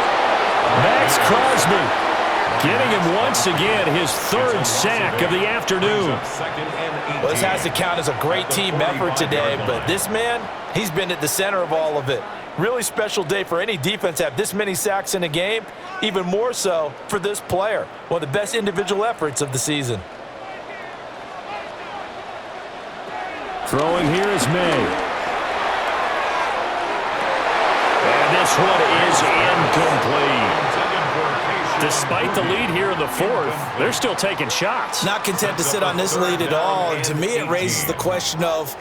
Max Crosby getting him once again his third sack of the afternoon. Well, this has to count as a great team effort today, but this man, he's been at the center of all of it. Really special day for any defense to have this many sacks in a game, even more so for this player. One of the best individual efforts of the season. Throwing here is May. And this one is incomplete. Despite the lead here in the fourth, they're still taking shots. Not content to sit on this lead at all, and to me it raises the question of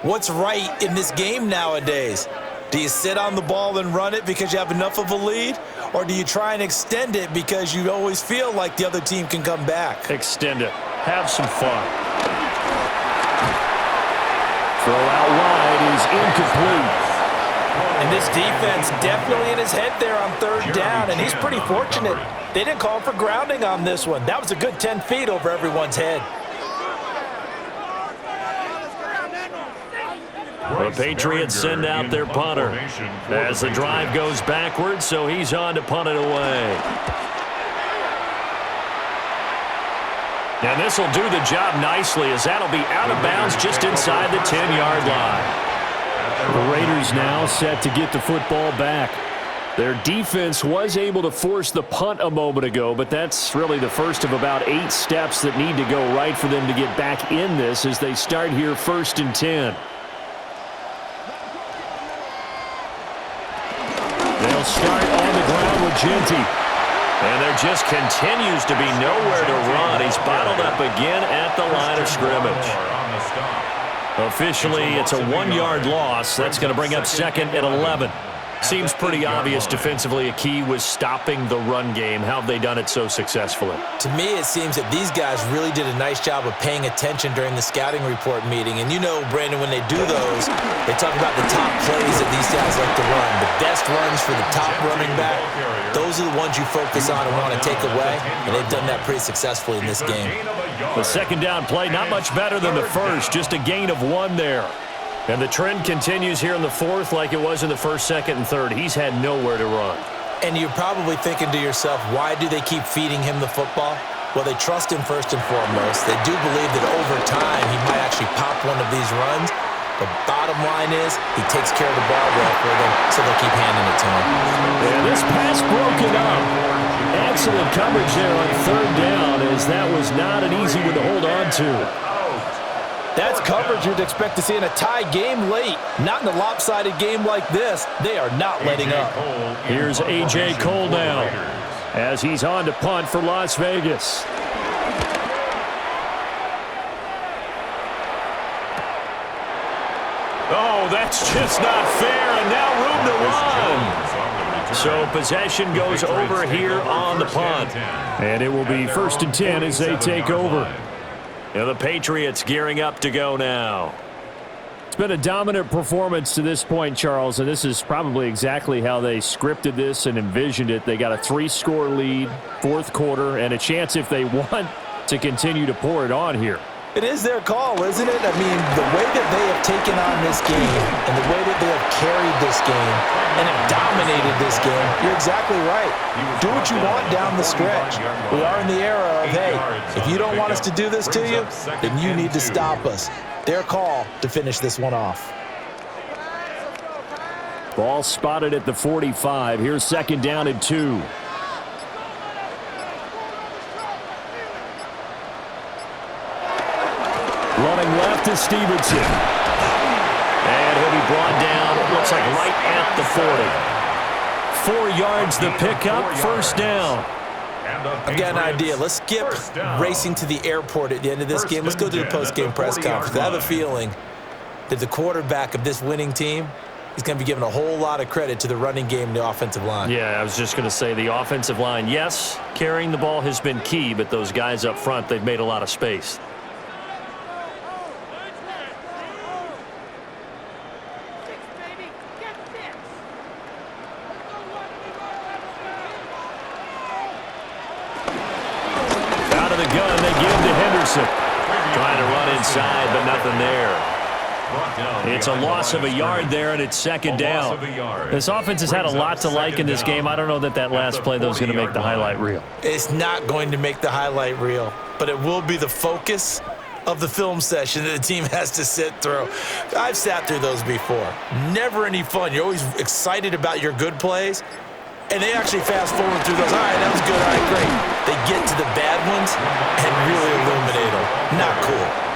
what's right in this game nowadays. Do you sit on the ball and run it because you have enough of a lead, or do you try and extend it because you always feel like the other team can come back? Extend it. Have some fun. Throw out wide is incomplete. And this defense definitely in his head there on third down, and he's pretty fortunate. They didn't call for grounding on this one. That was a good 10 feet over everyone's head. The Patriots send out their punter as the drive goes backwards, so he's on to punt it away. And this will do the job nicely, as that'll be out of bounds just inside the 10-yard line. The Raiders now set to get the football back. Their defense was able to force the punt a moment ago, but that's really the first of about 8 steps that need to go right for them to get back in this as they start here 1st and 10. They'll start on the ground with Genty. And there just continues to be nowhere to run. He's bottled up again at the line of scrimmage. Officially, it's a 1-yard loss. That's going to bring up 2nd and 11. Seems pretty obvious defensively a key was stopping the run game. How have they done it so successfully? To me, it seems that these guys really did a nice job of paying attention during the scouting report meeting. And you know, Brandon, when they do those, they talk about the top plays that these guys like to run. The best runs for the top running back, those are the ones you focus on and want to take away. And they've done that pretty successfully in this game. The second down play, not much better than the first, just a gain of 1 there. And the trend continues here in the fourth like it was in the first, second, and third. He's had nowhere to run. And you're probably thinking to yourself, why do they keep feeding him the football? Well, they trust him first and foremost. They do believe that over time he might actually pop one of these runs. The bottom line is he takes care of the ball well for them, so they'll keep handing it to him. And this pass broken up. Excellent coverage there on third down, as that was not an easy one to hold on to. That's coverage you'd expect to see in a tie game late. Not in a lopsided game like this. They are not letting up. Here's A.J. Cole now as he's on to punt for Las Vegas. Oh, that's just not fair, and now room to run. So possession goes over here on the punt. And it will be 1st and 10 as they take over. And the Patriots gearing up to go now. It's been a dominant performance to this point, Charles, and this is probably exactly how they scripted this and envisioned it. They got a 3-score lead, fourth quarter, and a chance, if they want, to continue to pour it on here. It is their call, isn't it? I mean, the way that they have taken on this game and the way that they have carried this game and have dominated this game, you're exactly right. Do what you want down the stretch. We are in the era of, hey, if you don't want us to do this to you, then you need to stop us. Their call to finish this one off. Ball spotted at the 45. Here's 2nd down and 2. Running left is Stevenson. And he'll be brought down, it looks like right at the 40. 4 yards the pickup, 1st down. I've got an idea. Let's skip racing to the airport at the end of this game. Let's go to the post-game press conference. I have a feeling that the quarterback of this winning team he's going to be giving a whole lot of credit to the running game and the offensive line. Yeah, I was just going to say the offensive line, yes, carrying the ball has been key, but those guys up front, they've made a lot of space. Out of the gun, they give to Henderson. Trying to run inside, but nothing there. It's a loss of a yard there, and it's second down. This offense has had a lot to like in this game. I don't know that that last play, though, is going to make the highlight reel. It's not going to make the highlight reel, but it will be the focus of the film session that the team has to sit through. I've sat through those before. Never any fun. You're always excited about your good plays, and they actually fast forward through those. All right, that was good. All right, great. They get to the bad ones and really illuminate them. Not cool.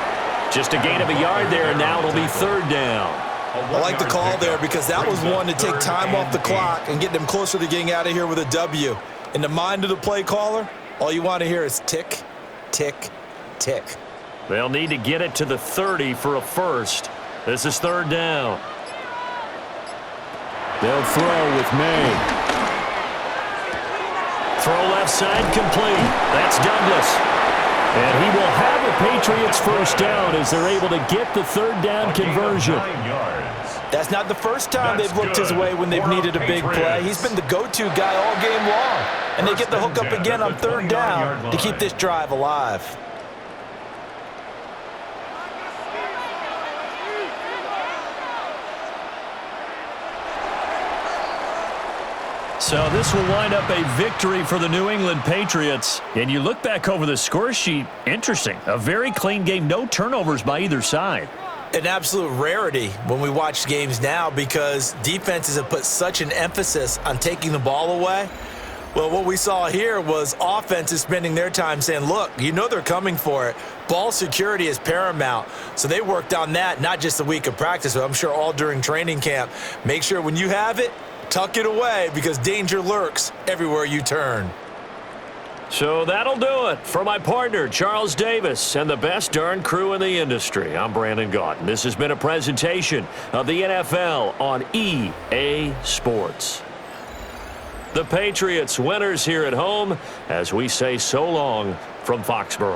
Just a gain of a yard there, and now it'll be third down. I like the call there because that was one to take time off the clock and get them closer to getting out of here with a W. In the mind of the play caller, all you want to hear is tick, tick, tick. They'll need to get it to the 30 for a first. This is third down. They'll throw with May. Throw left side complete. That's Douglas. And he will have a Patriots first down as they're able to get the third down conversion. That's not the first time they've looked his way when they've needed a big play. He's been the go-to guy all game long. And they get the hook up again on third down to keep this drive alive. So this will wind up a victory for the New England Patriots. And you look back over the score sheet, interesting. A very clean game, no turnovers by either side. An absolute rarity when we watch games now because defenses have put such an emphasis on taking the ball away. Well, what we saw here was offenses spending their time saying, look, you know they're coming for it. Ball security is paramount. So they worked on that, not just a week of practice, but I'm sure all during training camp. Make sure when you have it, tuck it away because danger lurks everywhere you turn. So that'll do it for my partner, Charles Davis, and the best darn crew in the industry. I'm Brandon Gaudin. This has been a presentation of the NFL on EA Sports. The Patriots winners here at home as we say so long from Foxborough.